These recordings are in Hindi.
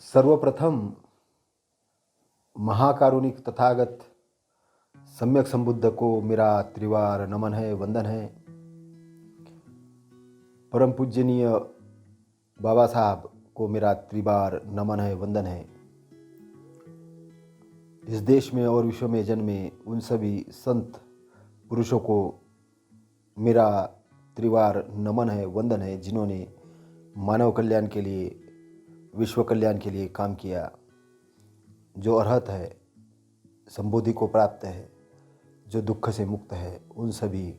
सर्वप्रथम महाकारुणिक तथागत सम्यक संबुद्ध को मेरा त्रिवार नमन है, वंदन है। परम पूजनीय बाबा साहब को मेरा त्रिवार नमन है, वंदन है। इस देश में और विश्व में जन्मे उन सभी संत पुरुषों को मेरा त्रिवार नमन है, वंदन है, जिन्होंने मानव कल्याण के लिए, विश्व कल्याण के लिए काम किया। जो अर्हत है, संबोधि को प्राप्त है, जो दुख से मुक्त है, उन सभी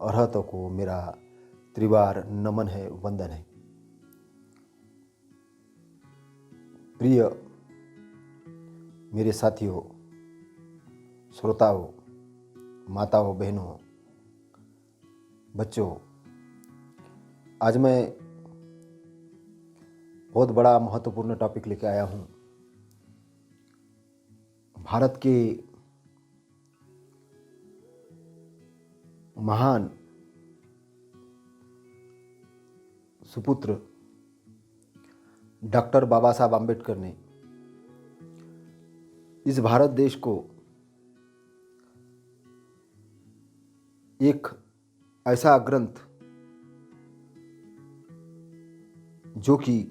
अर्हतों को मेरा त्रिवार नमन है, वंदन है। प्रिय मेरे साथियों, श्रोताओं, माताओं, बहनों, बच्चों, आज मैं बहुत बड़ा महत्वपूर्ण टॉपिक लेके आया हूँ। भारत के महान सुपुत्र डॉक्टर बाबा साहब आम्बेडकर ने इस भारत देश को एक ऐसा ग्रंथ जो कि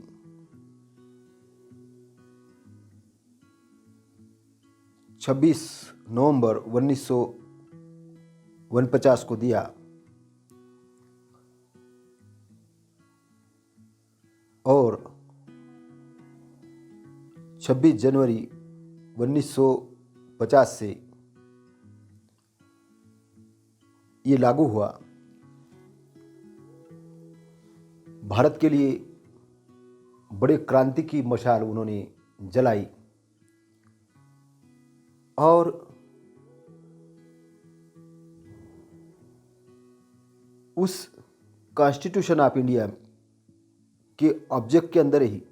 26 नवंबर 1949 को दिया और 26 जनवरी 1950 से ये लागू हुआ। भारत के लिए बड़े क्रांति की मशाल उन्होंने जलाई और उस कॉन्स्टिट्यूशन ऑफ इंडिया के ऑब्जेक्ट के अंदर ही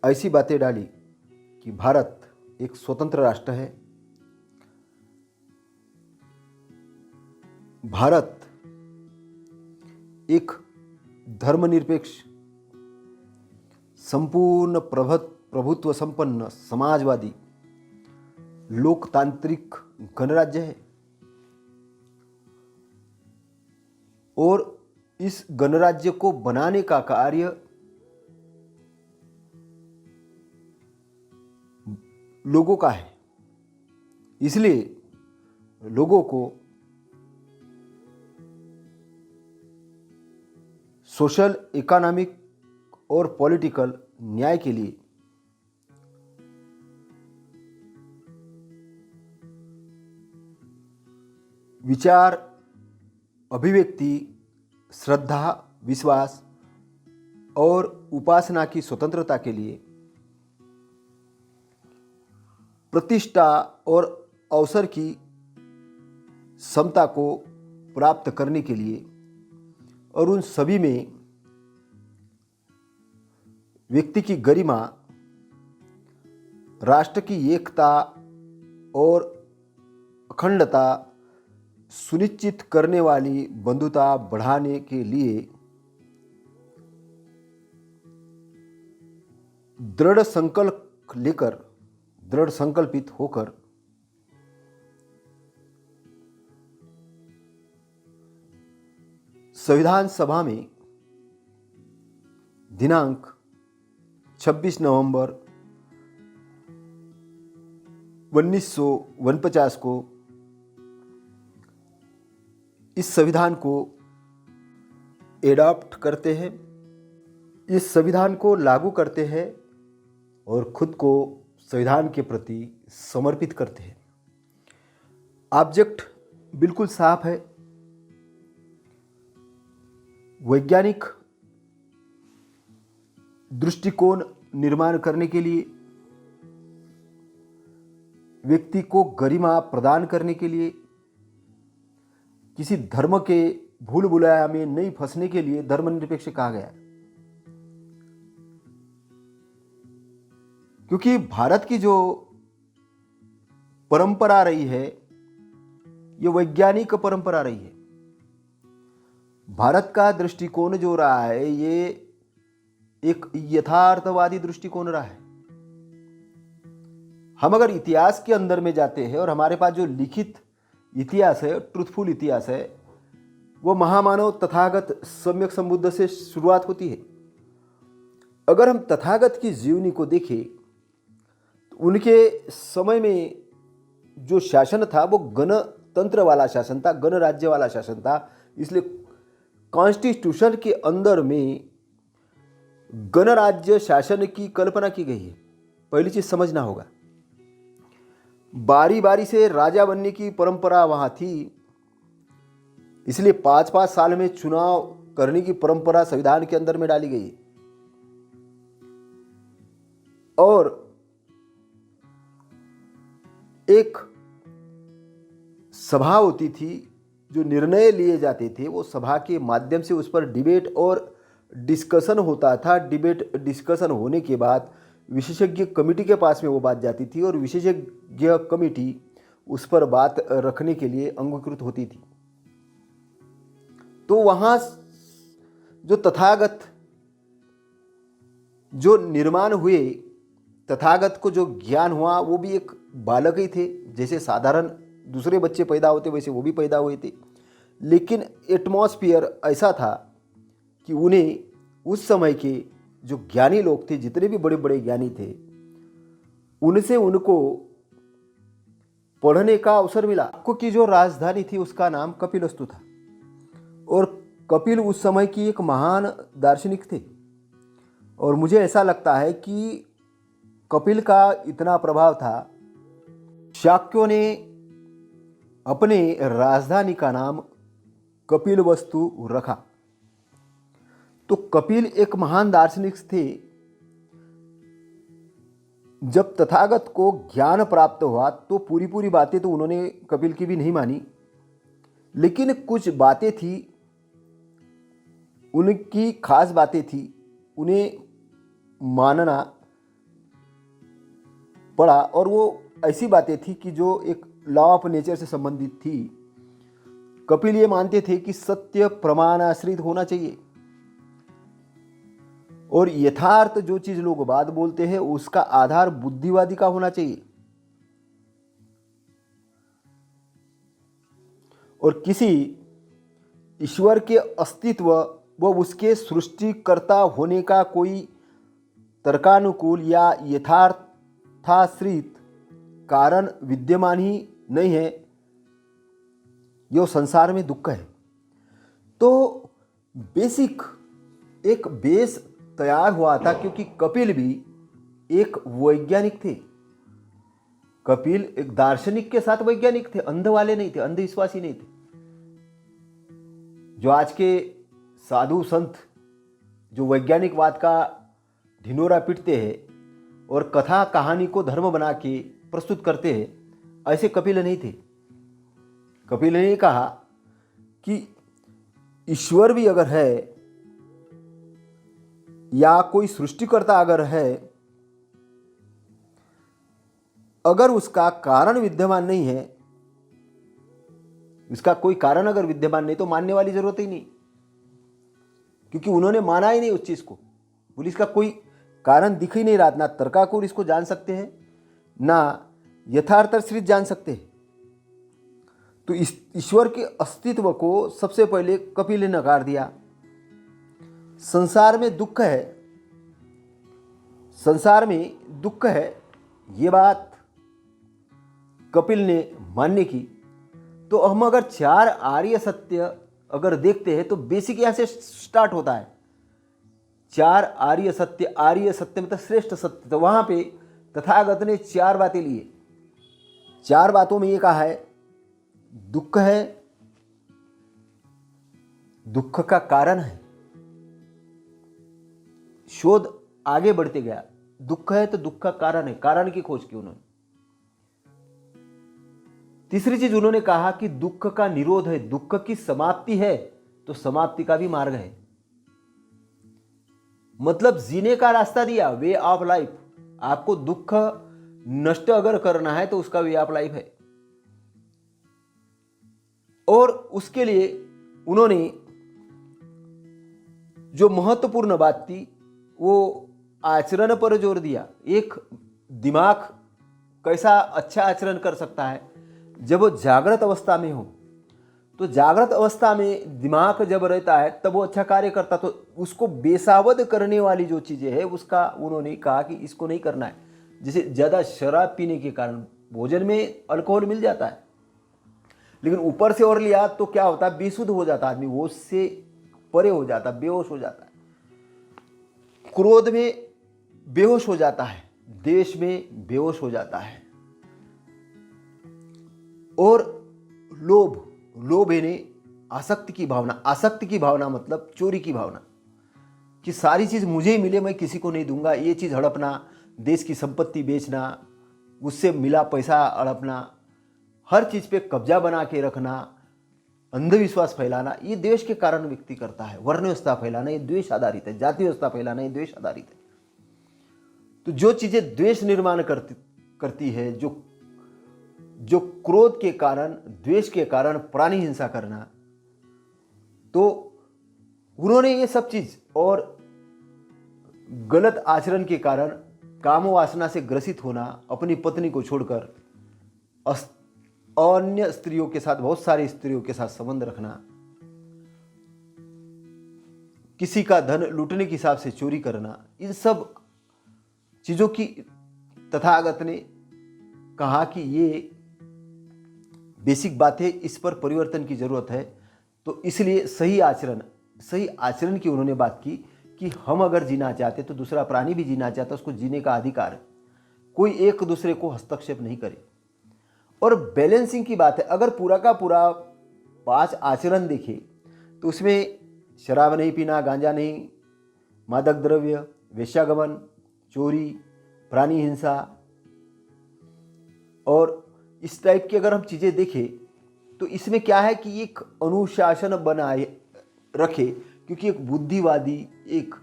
ऐसी बातें डाली कि भारत एक स्वतंत्र राष्ट्र है, भारत एक धर्मनिरपेक्ष, संपूर्ण प्रभुत्व संपन्न, समाजवादी, लोकतांत्रिक गणराज्य है और इस गणराज्य को बनाने का कार्य लोगों का है। इसलिए लोगों को सोशल, इकोनॉमिक और पॉलिटिकल न्याय के लिए विचार, अभिव्यक्ति, श्रद्धा, विश्वास और उपासना की स्वतंत्रता के लिए, प्रतिष्ठा और अवसर की समता को प्राप्त करने के लिए और उन सभी में व्यक्ति की गरिमा, राष्ट्र की एकता और अखंडता सुनिश्चित करने वाली बंधुता बढ़ाने के लिए दृढ़ संकल्पित होकर संविधान सभा में दिनांक 26 नवंबर 1949 को इस संविधान को एडॉप्ट करते हैं, इस संविधान को लागू करते हैं और खुद को संविधान के प्रति समर्पित करते हैं। ऑब्जेक्ट बिल्कुल साफ है। वैज्ञानिक दृष्टिकोण निर्माण करने के लिए, व्यक्ति को गरिमा प्रदान करने के लिए, किसी धर्म के भूल भुलैया में नहीं फंसने के लिए धर्मनिरपेक्ष कहा गया है। क्योंकि भारत की जो परंपरा रही है, ये वैज्ञानिक परंपरा रही है। भारत का दृष्टिकोण जो रहा है, ये एक यथार्थवादी दृष्टिकोण रहा है। हम अगर इतिहास के अंदर में जाते हैं और हमारे पास जो लिखित इतिहास है, ट्रूथफुल इतिहास है, वो महामानव तथागत सम्यक संबुद्ध से शुरुआत होती है। अगर हम तथागत की जीवनी को देखें तो उनके समय में जो शासन था वो गणतंत्र वाला शासन था, गणराज्य वाला शासन था। इसलिए कॉन्स्टिट्यूशन के अंदर में गणराज्य शासन की कल्पना की गई है। पहली चीज समझना होगा, बारी बारी से राजा बनने की परंपरा वहां थी। इसलिए 5-5 साल में चुनाव करने की परंपरा संविधान के अंदर में डाली गई है। और एक सभा होती थी, जो निर्णय लिए जाते थे वो सभा के माध्यम से उस पर डिबेट और डिस्कशन होता था। डिबेट डिस्कशन होने के बाद विशेषज्ञ कमेटी के पास में वो बात जाती थी और विशेषज्ञ कमेटी उस पर बात रखने के लिए अंगीकृत होती थी। तो वहां जो तथागत जो निर्माण हुए, तथागत को जो ज्ञान हुआ वो भी एक बालक ही थे। जैसे साधारण दूसरे बच्चे पैदा होते वैसे वो भी पैदा हुए थे। लेकिन एटमॉस्फियर ऐसा था कि उन्हें उस समय के जो ज्ञानी लोग थे, जितने भी बड़े बड़े ज्ञानी थे, उनसे उनको पढ़ने का अवसर मिला। की जो राजधानी थी उसका नाम कपिलवस्तु था। और कपिल उस समय की एक महान दार्शनिक थे। और मुझे ऐसा लगता है कि कपिल का इतना प्रभाव था, शाक्यों ने अपने राजधानी का नाम कपिलवस्तु रखा। तो कपिल एक महान दार्शनिक थे। जब तथागत को ज्ञान प्राप्त हुआ तो पूरी पूरी बातें तो उन्होंने कपिल की भी नहीं मानी, लेकिन कुछ बातें थी, उनकी खास बातें थी, उन्हें मानना पड़ा। और वो ऐसी बातें थी कि जो एक लॉ ऑफ नेचर से संबंधित थी। कपिल ये मानते थे कि सत्य प्रमाणाश्रित होना चाहिए और यथार्थ जो चीज लोग बात बोलते हैं उसका आधार बुद्धिवादी का होना चाहिए। और किसी ईश्वर के अस्तित्व व उसके सृष्टिकर्ता होने का कोई तर्कानुकूल या यथार्थाश्रित कारण विद्यमान ही नहीं है, यो संसार में दुख है। तो बेसिक एक बेस तैयार हुआ था, क्योंकि कपिल भी एक वैज्ञानिक थे। कपिल एक दार्शनिक के साथ वैज्ञानिक थे, अंध वाले नहीं थे, अंधविश्वासी नहीं थे। जो आज के साधु संत जो वैज्ञानिकवाद का ढिंढोरा पीटते हैं और कथा कहानी को धर्म बना के प्रस्तुत करते हैं, ऐसे कपिल नहीं थे। कपिल ने कहा कि ईश्वर भी अगर है या कोई सृष्टिकर्ता अगर है, अगर उसका कारण विद्यमान नहीं है, इसका कोई कारण अगर विद्यमान नहीं तो मानने वाली जरूरत ही नहीं, क्योंकि उन्होंने माना ही नहीं उस चीज को। बोले इसका कोई कारण दिख ही नहीं रहा, ना तर्काकुल इसको जान सकते हैं ना यथार्थश्रित जान सकते हैं। तो इस ईश्वर के अस्तित्व को सबसे पहले कपिल ने नकार दिया। संसार में दुख है, संसार में दुख है, ये बात कपिल ने मानने की। तो हम अगर 4 आर्य सत्य अगर देखते हैं तो बेसिक यहां से स्टार्ट होता है। 4 आर्य सत्य मतलब श्रेष्ठ सत्य। तो वहां पे तथागत ने 4 बातें लिए। 4 बातों में ये कहा है दुख है, दुख का कारण है। शोध आगे बढ़ते गया, दुख है तो दुख का कारण है, कारण की खोज की उन्होंने। तीसरी चीज उन्होंने कहा कि दुख का निरोध है, दुख की समाप्ति है तो समाप्ति का भी मार्ग है। मतलब जीने का रास्ता दिया, वे ऑफ लाइफ। आपको दुख नष्ट अगर करना है तो उसका वे ऑफ लाइफ है। और उसके लिए उन्होंने जो महत्वपूर्ण बात थी वो आचरण पर जोर दिया। एक दिमाग कैसा अच्छा आचरण कर सकता है जब वो जागृत अवस्था में हो। तो जागृत अवस्था में दिमाग जब रहता है तब वो अच्छा कार्य करता। तो उसको बेसावध करने वाली जो चीज़ें हैं उसका उन्होंने कहा कि इसको नहीं करना है। जैसे ज़्यादा शराब पीने के कारण भोजन में अल्कोहल मिल जाता है, लेकिन ऊपर से और लिया तो क्या होता है, बेसुध हो जाता आदमी, होश से परे हो जाता, बेहोश हो जाता है। क्रोध में बेहोश हो जाता है, द्वेष में बेहोश हो जाता है। और लोभ, लोभ यानी आसक्ति की भावना। आसक्ति की भावना मतलब चोरी की भावना, कि सारी चीज मुझे ही मिले, मैं किसी को नहीं दूंगा। ये चीज हड़पना, देश की संपत्ति बेचना, उससे मिला पैसा हड़पना, हर चीज पे कब्जा बना के रखना, अंधविश्वास फैलाना, ये द्वेष के कारण व्यक्ति करता है। वर्ण व्यवस्था फैलाना ये द्वेष आधारित है। जाति व्यवस्था फैलाना ये द्वेष आधारित है। तो जो चीजें द्वेष निर्माण करती है, जो क्रोध के कारण, द्वेष के कारण प्राणी हिंसा करना, तो उन्होंने ये सब चीज और गलत आचरण के कारण काम वासना से ग्रसित होना, अपनी पत्नी को छोड़कर अन्य स्त्रियों के साथ, बहुत सारी स्त्रियों के साथ संबंध रखना, किसी का धन लूटने के हिसाब से चोरी करना, इन सब चीजों की तथागत ने कहा कि ये बेसिक बात है, इस पर परिवर्तन की जरूरत है। तो इसलिए सही आचरण की उन्होंने बात की कि हम अगर जीना चाहते तो दूसरा प्राणी भी जीना चाहता, उसको जीने का अधिकार है। कोई एक दूसरे को हस्तक्षेप नहीं करे। और बैलेंसिंग की बात है, अगर पूरा का पूरा 5 आचरण देखे तो उसमें शराब नहीं पीना, गांजा नहीं, मादक द्रव्य, वेश्यागमन, चोरी, प्राणी हिंसा और इस टाइप की अगर हम चीज़ें देखें तो इसमें क्या है कि एक अनुशासन बनाए रखे, क्योंकि एक बुद्धिवादी, एक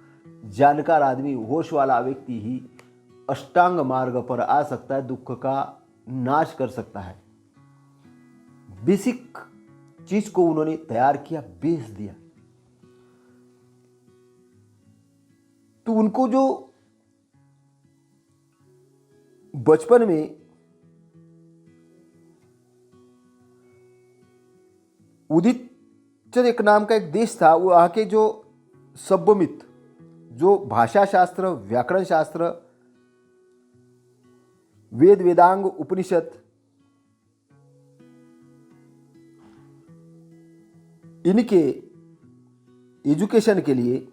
जानकार आदमी, होश वाला व्यक्ति ही अष्टांग मार्ग पर आ सकता है, दुख का नाश कर सकता है। बेसिक चीज को उन्होंने तैयार किया, बेच दिया। तो उनको जो बचपन में उदित एक नाम का एक देश था, वो वहाँ के जो सभ्यमित, जो भाषा शास्त्र, व्याकरण शास्त्र, वेद वेदांग उपनिषद, इनके एजुकेशन के लिए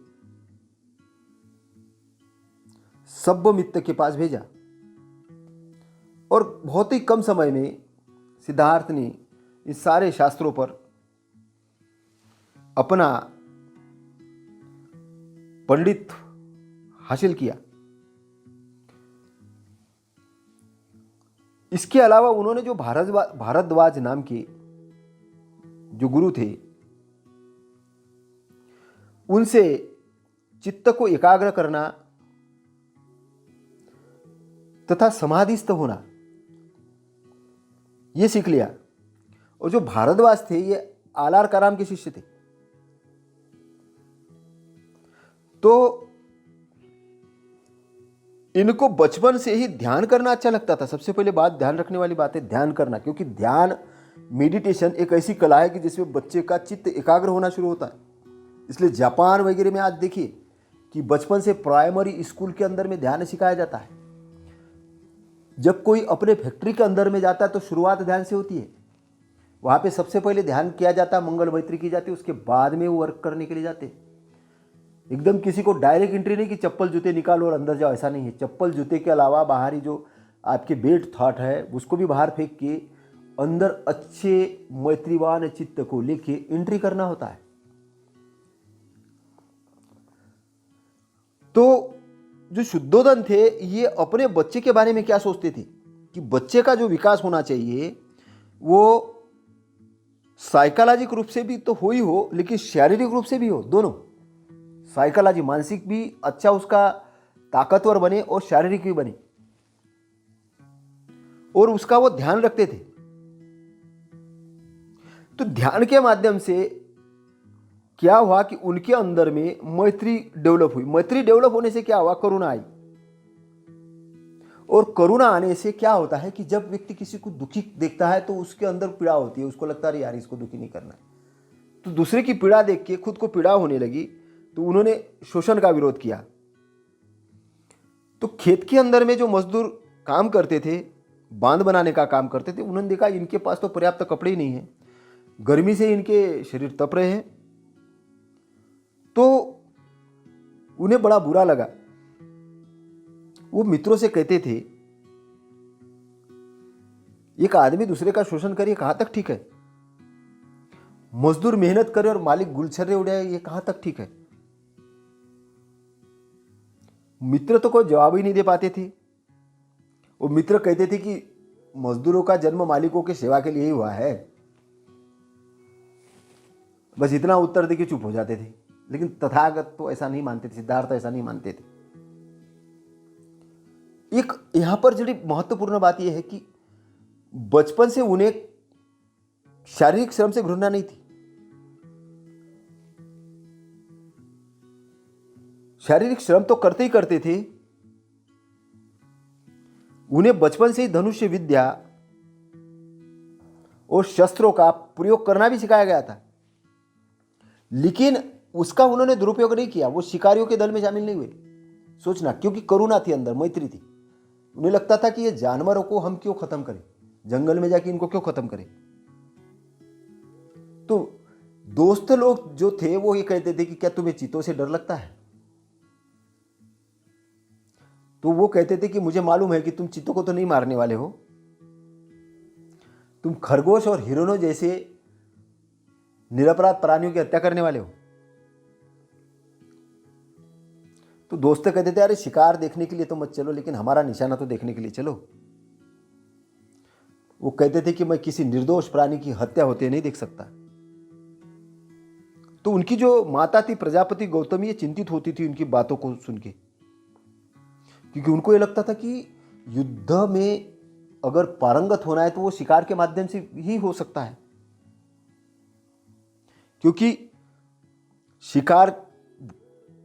सभ्यमित के पास भेजा। और बहुत ही कम समय में सिद्धार्थ ने इस सारे शास्त्रों पर अपना पंडित हासिल किया। इसके अलावा उन्होंने जो भारद्वाज नाम के जो गुरु थे, उनसे चित्त को एकाग्र करना तथा समाधिस्थ होना ये सीख लिया। और जो भारद्वाज थे ये आलार कराम के शिष्य थे। तो इनको बचपन से ही ध्यान करना अच्छा लगता था। सबसे पहले बात, ध्यान रखने वाली बात है ध्यान करना, क्योंकि ध्यान, मेडिटेशन एक ऐसी कला है कि जिसमें बच्चे का चित्त एकाग्र होना शुरू होता है। इसलिए जापान वगैरह में आज देखिए कि बचपन से प्राइमरी स्कूल के अंदर में ध्यान सिखाया जाता है। जब कोई अपने फैक्ट्री के अंदर में जाता है तो शुरुआत ध्यान से होती है। वहाँ पे सबसे पहले ध्यान किया जाता है, मंगल मैत्री की जाती है, उसके बाद में वो वर्क करने के लिए जाते हैं। एकदम किसी को डायरेक्ट एंट्री नहीं कि चप्पल जूते निकालो और अंदर जाओ, ऐसा नहीं है। चप्पल जूते के अलावा बाहरी जो आपके बेड थॉट है उसको भी बाहर फेंक के अंदर अच्छे मैत्रीवान चित्त को लेके एंट्री करना होता है। तो जो शुद्धोदन थे ये अपने बच्चे के बारे में क्या सोचते थे कि बच्चे का जो विकास होना चाहिए वो साइकोलॉजिक रूप से भी तो हो ही हो, लेकिन शारीरिक रूप से भी हो, दोनों। साइकोलॉजी, मानसिक भी अच्छा उसका ताकतवर बने और शारीरिक भी बने, और उसका वो ध्यान रखते थे। तो ध्यान के माध्यम से क्या हुआ कि उनके अंदर में मैत्री डेवलप हुई। मैत्री डेवलप होने से क्या हुआ, करुणा आई। और करुणा आने से क्या होता है कि जब व्यक्ति किसी को दुखी देखता है तो उसके अंदर पीड़ा होती है, उसको लगता है यार इसको दुखी नहीं करना है। तो दूसरे की पीड़ा देख के खुद को पीड़ा होने लगी, तो उन्होंने शोषण का विरोध किया। तो खेत के अंदर में जो मजदूर काम करते थे, बांध बनाने का काम करते थे, उन्होंने देखा इनके पास तो पर्याप्त कपड़े ही नहीं है, गर्मी से इनके शरीर तप रहे हैं। तो उन्हें बड़ा बुरा लगा। वो मित्रों से कहते थे, एक आदमी दूसरे का शोषण करे कहां तक ठीक है, मजदूर मेहनत करे और मालिक गुलछर्रे उड़ाए, ये कहां तक ठीक है। मित्र तो कोई जवाब ही नहीं दे पाते थे। वो मित्र कहते थे कि मजदूरों का जन्म मालिकों की सेवा के लिए ही हुआ है, बस इतना उत्तर देके चुप हो जाते थे। लेकिन तथागत तो ऐसा नहीं मानते थे, सिद्धार्थ ऐसा नहीं मानते थे। एक यहां पर जो महत्वपूर्ण बात यह है कि बचपन से उन्हें शारीरिक श्रम से घृणा नहीं थी। शारीरिक श्रम तो करते ही करते थे। उन्हें बचपन से ही धनुष्य विद्या और शस्त्रों का प्रयोग करना भी सिखाया गया था, लेकिन उसका उन्होंने दुरुपयोग नहीं किया। वो शिकारियों के दल में शामिल नहीं हुए। सोचना, क्योंकि करुणा थी अंदर, मैत्री थी। उन्हें लगता था कि ये जानवरों को हम क्यों खत्म करें, जंगल में जाके इनको क्यों खत्म करें। तो दोस्त लोग जो थे वो ये कहते थे कि क्या तुम्हें चीतों से डर लगता है। तो वो कहते थे कि मुझे मालूम है कि तुम चीतों को तो नहीं मारने वाले हो, तुम खरगोश और हिरणों जैसे निरपराध प्राणियों की हत्या करने वाले हो। तो दोस्त कहते थे, अरे शिकार देखने के लिए तो मत चलो, लेकिन हमारा निशाना तो देखने के लिए चलो। वो कहते थे कि मैं किसी निर्दोष प्राणी की हत्या होते नहीं देख सकता। तो उनकी जो माता थी प्रजापति गौतमी, ये चिंतित होती थी उनकी बातों को सुन के, क्योंकि उनको ये लगता था कि युद्ध में अगर पारंगत होना है तो वो शिकार के माध्यम से ही हो सकता है, क्योंकि शिकार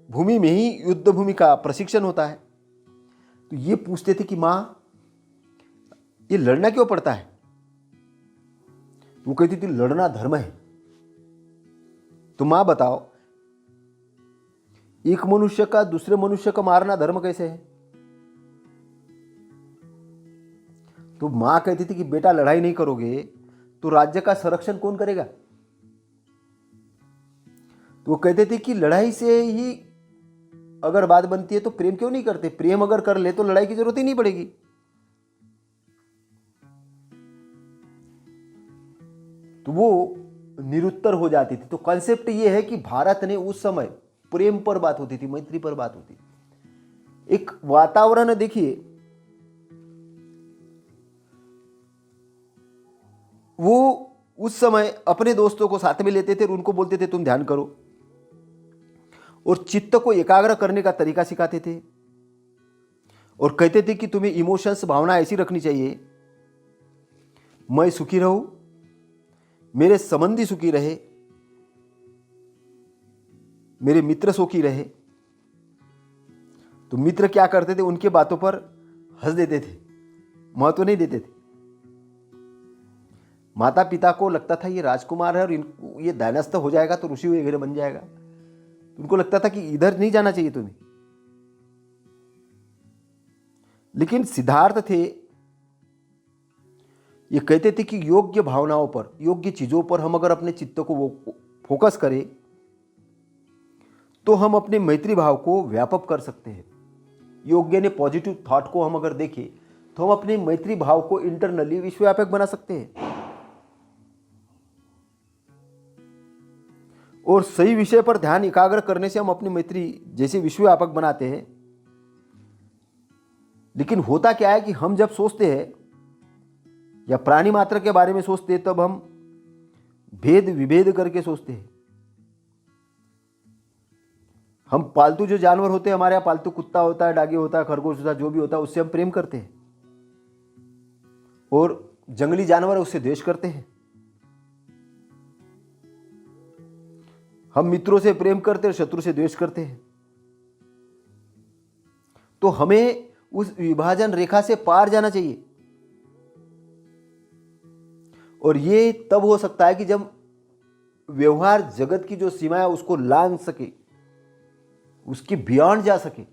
भूमि में ही युद्ध भूमि का प्रशिक्षण होता है। तो ये पूछते थे कि मां, ये लड़ना क्यों पड़ता है। वो कहती थी लड़ना धर्म है। तो मां बताओ, एक मनुष्य का दूसरे मनुष्य को मारना धर्म कैसे है। तो मां कहती थी कि बेटा लड़ाई नहीं करोगे तो राज्य का संरक्षण कौन करेगा। तो वो कहते थे कि लड़ाई से ही अगर बात बनती है तो प्रेम क्यों नहीं करते, प्रेम अगर कर ले तो लड़ाई की जरूरत ही नहीं पड़ेगी। तो वो निरुत्तर हो जाती थी। तो कॉन्सेप्ट ये है कि भारत ने उस समय प्रेम पर बात होती थी, मैत्री पर बात होती थी। एक वातावरण देखिए, वो उस समय अपने दोस्तों को साथ में लेते थे और उनको बोलते थे तुम ध्यान करो, और चित्त को एकाग्र करने का तरीका सिखाते थे। और कहते थे कि तुम्हें इमोशंस, भावना ऐसी रखनी चाहिए, मैं सुखी रहूं, मेरे संबंधी सुखी रहे, मेरे मित्र सुखी रहे। तो मित्र क्या करते थे, उनके बातों पर हंस देते थे, महत्व नहीं देते थे। माता पिता को लगता था ये राजकुमार है और ये दैनस्थ हो जाएगा तो ऋषि वगैरह बन जाएगा। उनको लगता था कि इधर नहीं जाना चाहिए तुम्हें। लेकिन सिद्धार्थ थे, ये कहते थे कि योग्य भावनाओं पर, योग्य चीजों पर हम अगर अपने चित्त को वो फोकस करें तो हम अपने मैत्री भाव को व्यापक कर सकते हैं। योग्य ने पॉजिटिव थॉट को हम अगर देखें तो हम अपने मैत्री भाव को इंटरनली विश्वव्यापक बना सकते हैं। और सही विषय पर ध्यान एकाग्र करने से हम अपनी मैत्री जैसे विश्वव्यापक बनाते हैं। लेकिन होता क्या है कि हम जब सोचते हैं या प्राणी मात्र के बारे में सोचते हैं, तब हम भेद विभेद करके सोचते हैं। हम पालतू जो जानवर होते हैं, हमारे यहाँ पालतू कुत्ता होता है, डागी होता है, खरगोश होता है, जो भी होता है, उससे हम प्रेम करते हैं, और जंगली जानवर है उससे द्वेष करते हैं। हम मित्रों से प्रेम करते हैं, शत्रु से द्वेष करते हैं। तो हमें उस विभाजन रेखा से पार जाना चाहिए। और ये तब हो सकता है कि जब व्यवहार जगत की जो सीमा है उसको लांघ सके, उसके बियॉन्ड जा सके।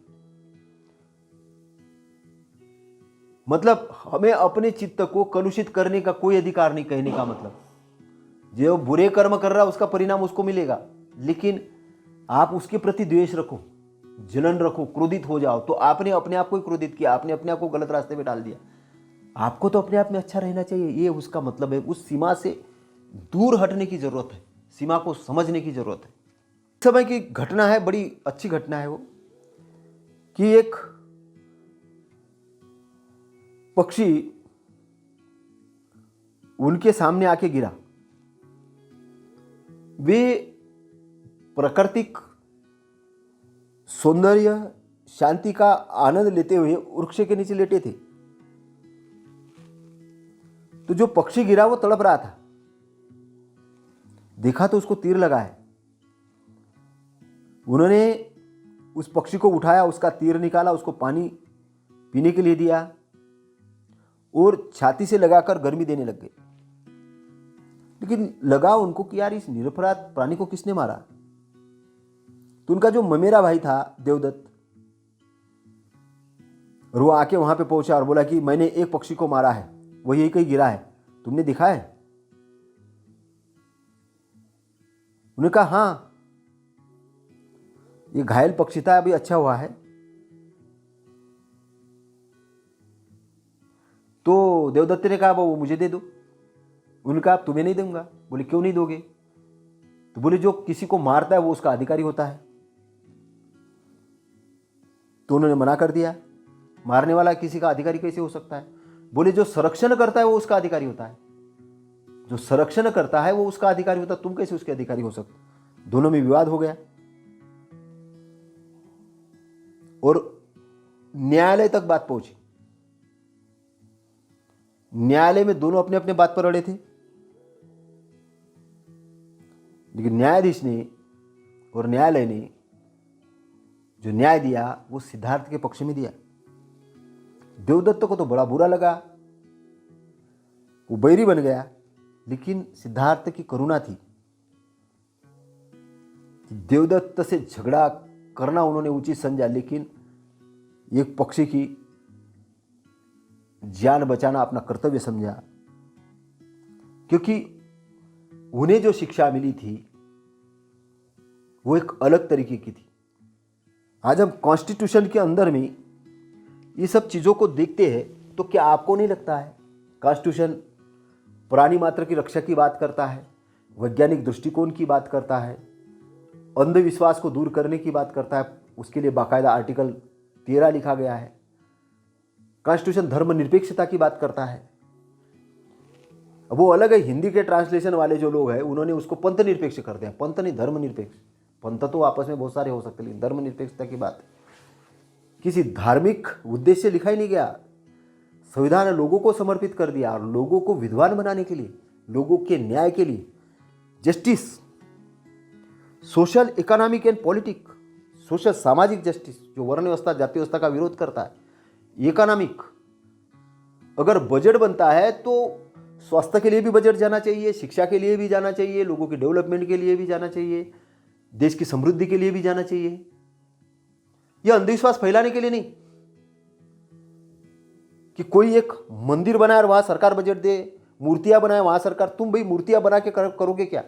मतलब हमें अपने चित्त को कलुषित करने का कोई अधिकार नहीं। कहने का मतलब जो बुरे कर्म कर रहा है उसका परिणाम उसको मिलेगा, लेकिन आप उसके प्रति द्वेष रखो, जलन रखो, क्रोधित हो जाओ, तो आपने अपने आप को ही क्रोधित किया, आपने अपने आप को गलत रास्ते में डाल दिया। आपको तो अपने आप में अच्छा रहना चाहिए, ये उसका मतलब है। उस सीमा से दूर हटने की जरूरत है, सीमा को समझने की जरूरत है। इस समय की घटना है, बड़ी अच्छी घटना है वो, कि एक पक्षी उनके सामने आके गिरा। वे प्राकृतिक सौंदर्य, शांति का आनंद लेते हुए वृक्ष के नीचे लेटे थे। तो जो पक्षी गिरा वो तड़प रहा था। देखा तो उसको तीर लगा है। उन्होंने उस पक्षी को उठाया, उसका तीर निकाला, उसको पानी पीने के लिए दिया और छाती से लगाकर गर्मी देने लग गए। लेकिन लगा उनको कि यार इस निरपराध प्राणी को किसने मारा। तो उनका जो ममेरा भाई था देवदत्त, और वो आके वहां पे पहुंचा और बोला कि मैंने एक पक्षी को मारा है, वो यही कहीं गिरा है, तुमने देखा है? उन्होंने कहा हाँ, ये घायल पक्षी था, अभी अच्छा हुआ है। तो देवदत्त ने कहा वो मुझे दे दो। उन्होंने कहा तुम्हें नहीं दूंगा। बोले क्यों नहीं दोगे? तो बोले जो किसी को मारता है वो उसका अधिकारी होता है। तो उन्होंने मना कर दिया, मारने वाला किसी का अधिकारी कैसे हो सकता है? बोले जो संरक्षण करता है वो उसका अधिकारी होता है, जो संरक्षण करता है वो उसका अधिकारी होता है, तुम कैसे उसके अधिकारी हो सकते? दोनों में विवाद हो गया और न्यायालय तक बात पहुंची। न्यायालय में दोनों अपने अपने बात पर अड़े थे, लेकिन न्यायाधीश ने और न्यायालय ने जो न्याय दिया वो सिद्धार्थ के पक्ष में दिया। देवदत्त को तो बड़ा बुरा लगा, वो बैरी बन गया, लेकिन सिद्धार्थ की करुणा थी। देवदत्त से झगड़ा करना उन्होंने उचित समझा, लेकिन एक पक्षी की जान बचाना अपना कर्तव्य समझा, क्योंकि उन्हें जो शिक्षा मिली थी वो एक अलग तरीके की थी। आज हम कॉन्स्टिट्यूशन के अंदर में ये सब चीज़ों को देखते हैं तो क्या आपको नहीं लगता है कॉन्स्टिट्यूशन प्राणी मात्र की रक्षा की बात करता है, वैज्ञानिक दृष्टिकोण की बात करता है, अंधविश्वास को दूर करने की बात करता है, उसके लिए बाकायदा आर्टिकल 13 लिखा गया है। कॉन्स्टिट्यूशन धर्मनिरपेक्षता की बात करता है। अब वो अलग है, हिंदी के ट्रांसलेशन वाले जो लोग हैं उन्होंने उसको पंथ निरपेक्ष कर दिया। पंथ नहीं, धर्मनिरपेक्ष। पंथ तो आपस में बहुत सारे हो सकते, लेकिन धर्मनिरपेक्षता की बात किसी धार्मिक उद्देश्य से लिखा ही नहीं गया। संविधान लोगों को समर्पित कर दिया और लोगों को विद्वान बनाने के लिए, लोगों के न्याय के लिए, justice, social, economic and politic, social सामाजिक जस्टिस, जो वर्ण व्यवस्था जाति व्यवस्था का विरोध करता है, इकोनॉमिक। अगर बजट बनता है तो स्वास्थ्य के लिए भी बजट जाना चाहिए, शिक्षा के लिए भी जाना चाहिए, लोगों के डेवलपमेंट के लिए भी जाना चाहिए, देश की समृद्धि के लिए भी जाना चाहिए। यह अंधविश्वास फैलाने के लिए नहीं कि कोई एक मंदिर बनाए और वहां सरकार बजट दे, मूर्तियां बनाए वहां सरकार। तुम भाई मूर्तियां बना के करोगे क्या?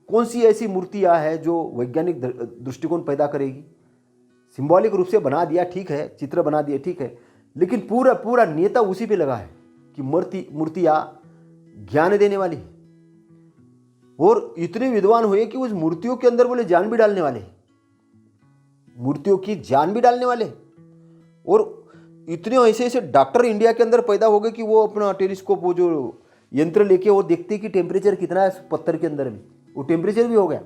कौन सी ऐसी मूर्तियां है जो वैज्ञानिक दृष्टिकोण पैदा करेगी? सिंबॉलिक रूप से बना दिया, ठीक है, चित्र बना दिए, ठीक है, लेकिन पूरा पूरा नेता उसी पे लगा है कि मूर्तियां ज्ञान देने वाली है। और इतने विद्वान हुए कि उस मूर्तियों के अंदर बोले जान भी डालने वाले, मूर्तियों की जान भी डालने वाले। और इतने ऐसे ऐसे डॉक्टर इंडिया के अंदर पैदा हो गए कि वो अपना टेलीस्कोप, वो जो यंत्र लेके वो देखते कि टेम्परेचर कितना है पत्थर के अंदर में, वो टेम्परेचर भी हो गया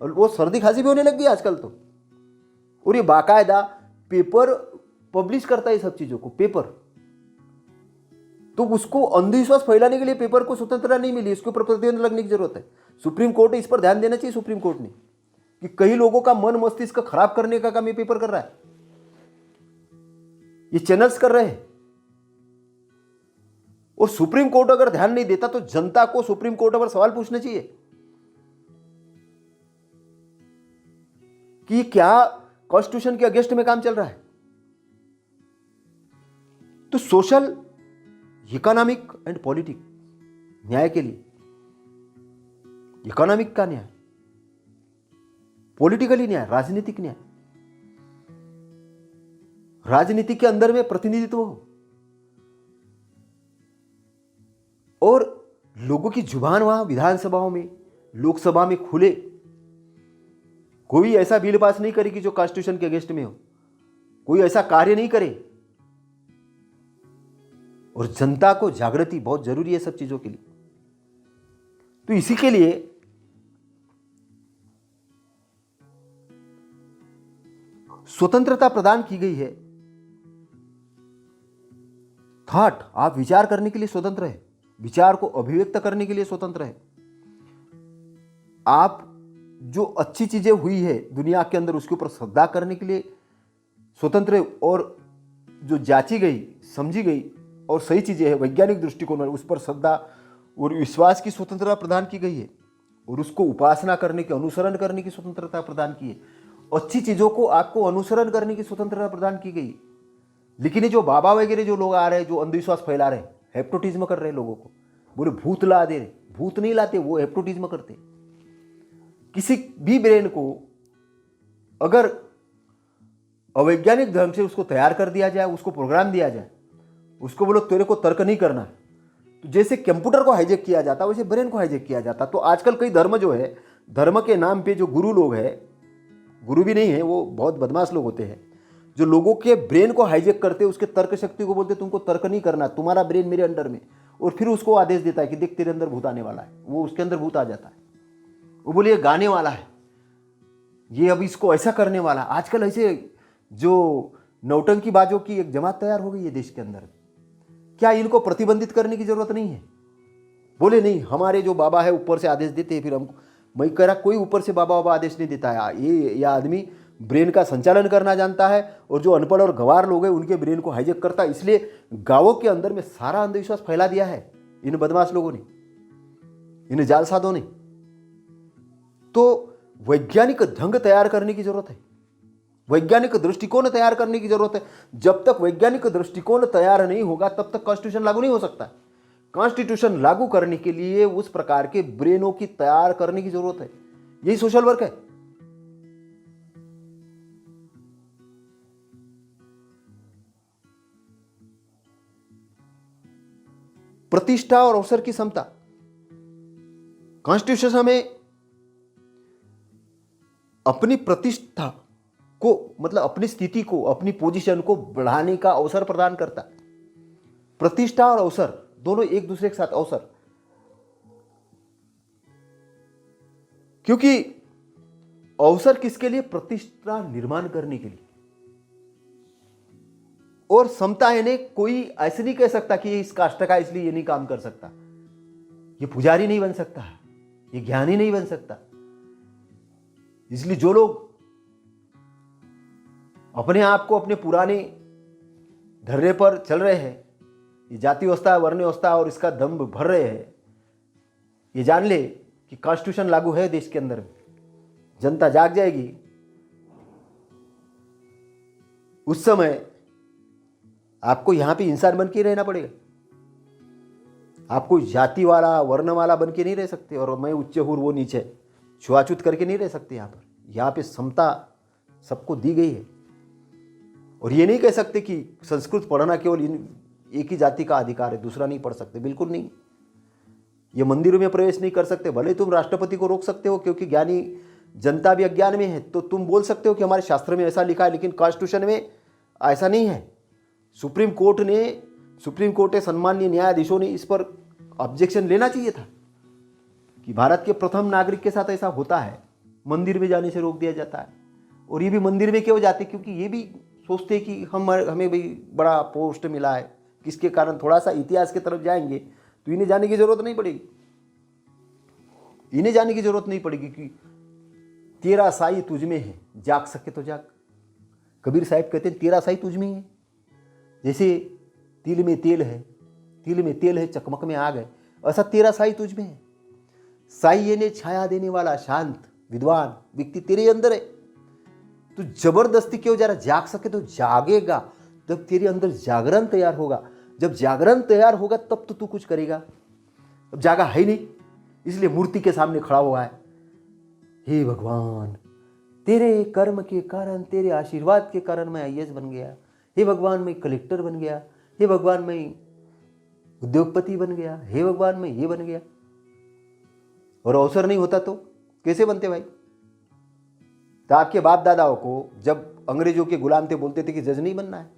और वो सर्दी खांसी भी होने लग गई आजकल तो। और ये बाकायदा पेपर पब्लिश करता है सब चीज़ों को, पेपर। तो उसको अंधविश्वास फैलाने के लिए पेपर को स्वतंत्रता नहीं मिली, इसके ऊपर प्रतिबंध लगने की जरूरत है। सुप्रीम कोर्ट इस पर ध्यान देना चाहिए, सुप्रीम कोर्ट ने। कि कई लोगों का मन मस्तिष्क खराब करने का काम ये पेपर कर रहा है, ये चैनल्स कर रहे हैं। और सुप्रीम कोर्ट अगर ध्यान नहीं देता तो जनता को सुप्रीम कोर्ट पर सवाल पूछना चाहिए कि क्या कॉन्स्टिट्यूशन के अगेंस्ट में काम चल रहा है। तो सोशल, इकोनॉमिक एंड पॉलिटिक न्याय के लिए, इकोनॉमिक का न्याय, पॉलिटिकली न्याय, राजनीतिक न्याय, राजनीति के अंदर में प्रतिनिधित्व हो और लोगों की जुबान वहां विधानसभाओं में, लोकसभा में खुले। कोई ऐसा बिल पास नहीं करे कि जो कॉन्स्टिट्यूशन के अगेंस्ट में हो, कोई ऐसा कार्य नहीं करे। और जनता को जागृति बहुत जरूरी है सब चीजों के लिए। तो इसी के लिए स्वतंत्रता प्रदान की गई है। थॉट, आप विचार करने के लिए स्वतंत्र है, विचार को अभिव्यक्त करने के लिए स्वतंत्र है। आप जो अच्छी चीजें हुई है दुनिया के अंदर उसके ऊपर श्रद्धा करने के लिए स्वतंत्र है। और जो जांची गई, समझी गई और सही चीजें हैं वैज्ञानिक दृष्टिकोण में, उस पर श्रद्धा और विश्वास की स्वतंत्रता प्रदान की गई है। और उसको उपासना करने की, अनुसरण करने की स्वतंत्रता प्रदान की है। अच्छी चीजों को आपको अनुसरण करने की स्वतंत्रता प्रदान की गई। लेकिन ये जो बाबा वगैरह जो लोग आ रहे हैं, जो अंधविश्वास फैला रहे हैं, हेप्नोटिज्म कर रहे हैं लोगों को, बोले भूत ला दे रहे, भूत नहीं लाते, वो हेप्नोटिज्म करते। किसी भी ब्रेन को अगर अवैज्ञानिक ढंग से उसको तैयार कर दिया जाए, उसको प्रोग्राम दिया जाए, उसको बोलो तेरे को तर्क नहीं करना है, तो जैसे कंप्यूटर को हाईजेक किया जाता वैसे ब्रेन को हाईजेक किया जाता। तो आजकल कई धर्म जो है, धर्म के नाम पे जो गुरु लोग हैं, गुरु भी नहीं है, वो बहुत बदमाश लोग होते हैं, जो लोगों के ब्रेन को हाईजेक करते, उसके तर्क शक्ति को बोलते तुमको तर्क नहीं करना, तुम्हारा ब्रेन मेरे अंडर में, और फिर उसको आदेश देता है कि देख तेरे अंदर भूत आने वाला है। वो उसके अंदर भूत आ जाता है, वो बोले ये गाने वाला है, ये अब इसको ऐसा करने वाला। आजकल ऐसे जो नौटंकी बाजों की एक जमात तैयार हो गई है देश के अंदर। क्या इनको प्रतिबंधित करने की जरूरत नहीं है? बोले नहीं, हमारे जो बाबा है ऊपर से आदेश देते हैं, फिर हमको। मैं कह रहा कोई ऊपर से बाबा बाबा आदेश नहीं देता है। ये आदमी ब्रेन का संचालन करना जानता है, और जो अनपढ़ और गंवार लोग हैं उनके ब्रेन को हाईजेक करता है। इसलिए गांवों के अंदर में सारा अंधविश्वास फैला दिया है इन बदमाश लोगों ने, इन जालसादों ने। तो वैज्ञानिक ढंग तैयार करने की जरूरत है, वैज्ञानिक दृष्टिकोण तैयार करने की जरूरत है। जब तक वैज्ञानिक दृष्टिकोण तैयार नहीं होगा तब तक कॉन्स्टिट्यूशन लागू नहीं हो सकता। कॉन्स्टिट्यूशन लागू करने के लिए उस प्रकार के ब्रेनों की तैयार करने की जरूरत है। यही सोशल वर्क है। प्रतिष्ठा और अवसर की समता, कॉन्स्टिट्यूशन हमें अपनी प्रतिष्ठा को, मतलब अपनी स्थिति को, अपनी पोजीशन को बढ़ाने का अवसर प्रदान करता। प्रतिष्ठा और अवसर दोनों एक दूसरे के साथ, अवसर, क्योंकि अवसर किसके लिए? प्रतिष्ठा निर्माण करने के लिए। और समता है ने कोई ऐसे नहीं कह सकता कि ये इस कास्ट का इसलिए ये नहीं काम कर सकता, ये पुजारी नहीं बन सकता, ये ज्ञानी नहीं बन सकता। इसलिए जो लोग अपने आप को अपने पुराने ढर्रे पर चल रहे हैं, ये जाति व्यवस्था, वर्ण व्यवस्था और इसका दम्भ भर रहे हैं, ये जान ले कि कॉन्स्टिट्यूशन लागू है देश के अंदर, जनता जाग जाएगी। उस समय आपको यहां पे इंसान बन के रहना पड़ेगा। आपको जाति वाला, वर्ण वाला बन के नहीं रह सकते, और मैं उच्च हूँ वो नीचे, छुआछूत करके नहीं रह सकते। यहाँ पे समता सबको दी गई है। और ये नहीं कह सकते कि संस्कृत पढ़ना केवल एक ही जाति का अधिकार है, दूसरा नहीं पढ़ सकते, बिल्कुल नहीं। ये मंदिरों में प्रवेश नहीं कर सकते। भले तुम राष्ट्रपति को रोक सकते हो क्योंकि ज्ञानी जनता भी अज्ञान में है, तो तुम बोल सकते हो कि हमारे शास्त्र में ऐसा लिखा है, लेकिन कॉन्स्टिट्यूशन में ऐसा नहीं है। सुप्रीम कोर्ट के सम्माननीय न्यायाधीशों ने इस पर ऑब्जेक्शन लेना चाहिए था कि भारत के प्रथम नागरिक के साथ ऐसा होता है, मंदिर में जाने से रोक दिया जाता है। और ये भी मंदिर में क्यों जाते? क्योंकि ये भी सोचते कि हमें भी बड़ा पोस्ट मिला है, किसके कारण थोड़ा सा इतिहास की तरफ जाएंगे तो इन्हें जाने की जरूरत नहीं पड़ेगी। इन्हें जाने की जरूरत नहीं पड़ेगी कि तेरा साई तुझ में है, जाग सके तो जाग। कबीर साहब कहते हैं तेरा साई तुझ में ही है। जैसे तिल में तेल है, तिल में तेल है, चकमक में आग है, ऐसा तेरा साई तुझ में है। साई ने छाया देने वाला शांत विद्वान व्यक्ति तेरे अंदर है। तू जबरदस्ती क्यों जा रहा, जाग सके तो जागेगा। जब तेरे अंदर जागरण तैयार होगा, जब जागरण तैयार होगा तब तो तू कुछ करेगा। अब जागा है ही नहीं, इसलिए मूर्ति के सामने खड़ा हुआ है। हे भगवान, तेरे कर्म के कारण, तेरे आशीर्वाद के कारण मैं आईएएस बन गया। हे भगवान, मैं कलेक्टर बन गया। हे भगवान, मैं उद्योगपति बन गया। हे भगवान, मैं ये बन गया। और अवसर नहीं होता तो कैसे बनते भाई? तो आपके बाप दादाओं को जब अंग्रेजों के गुलाम थे बोलते थे कि जज नहीं बनना है,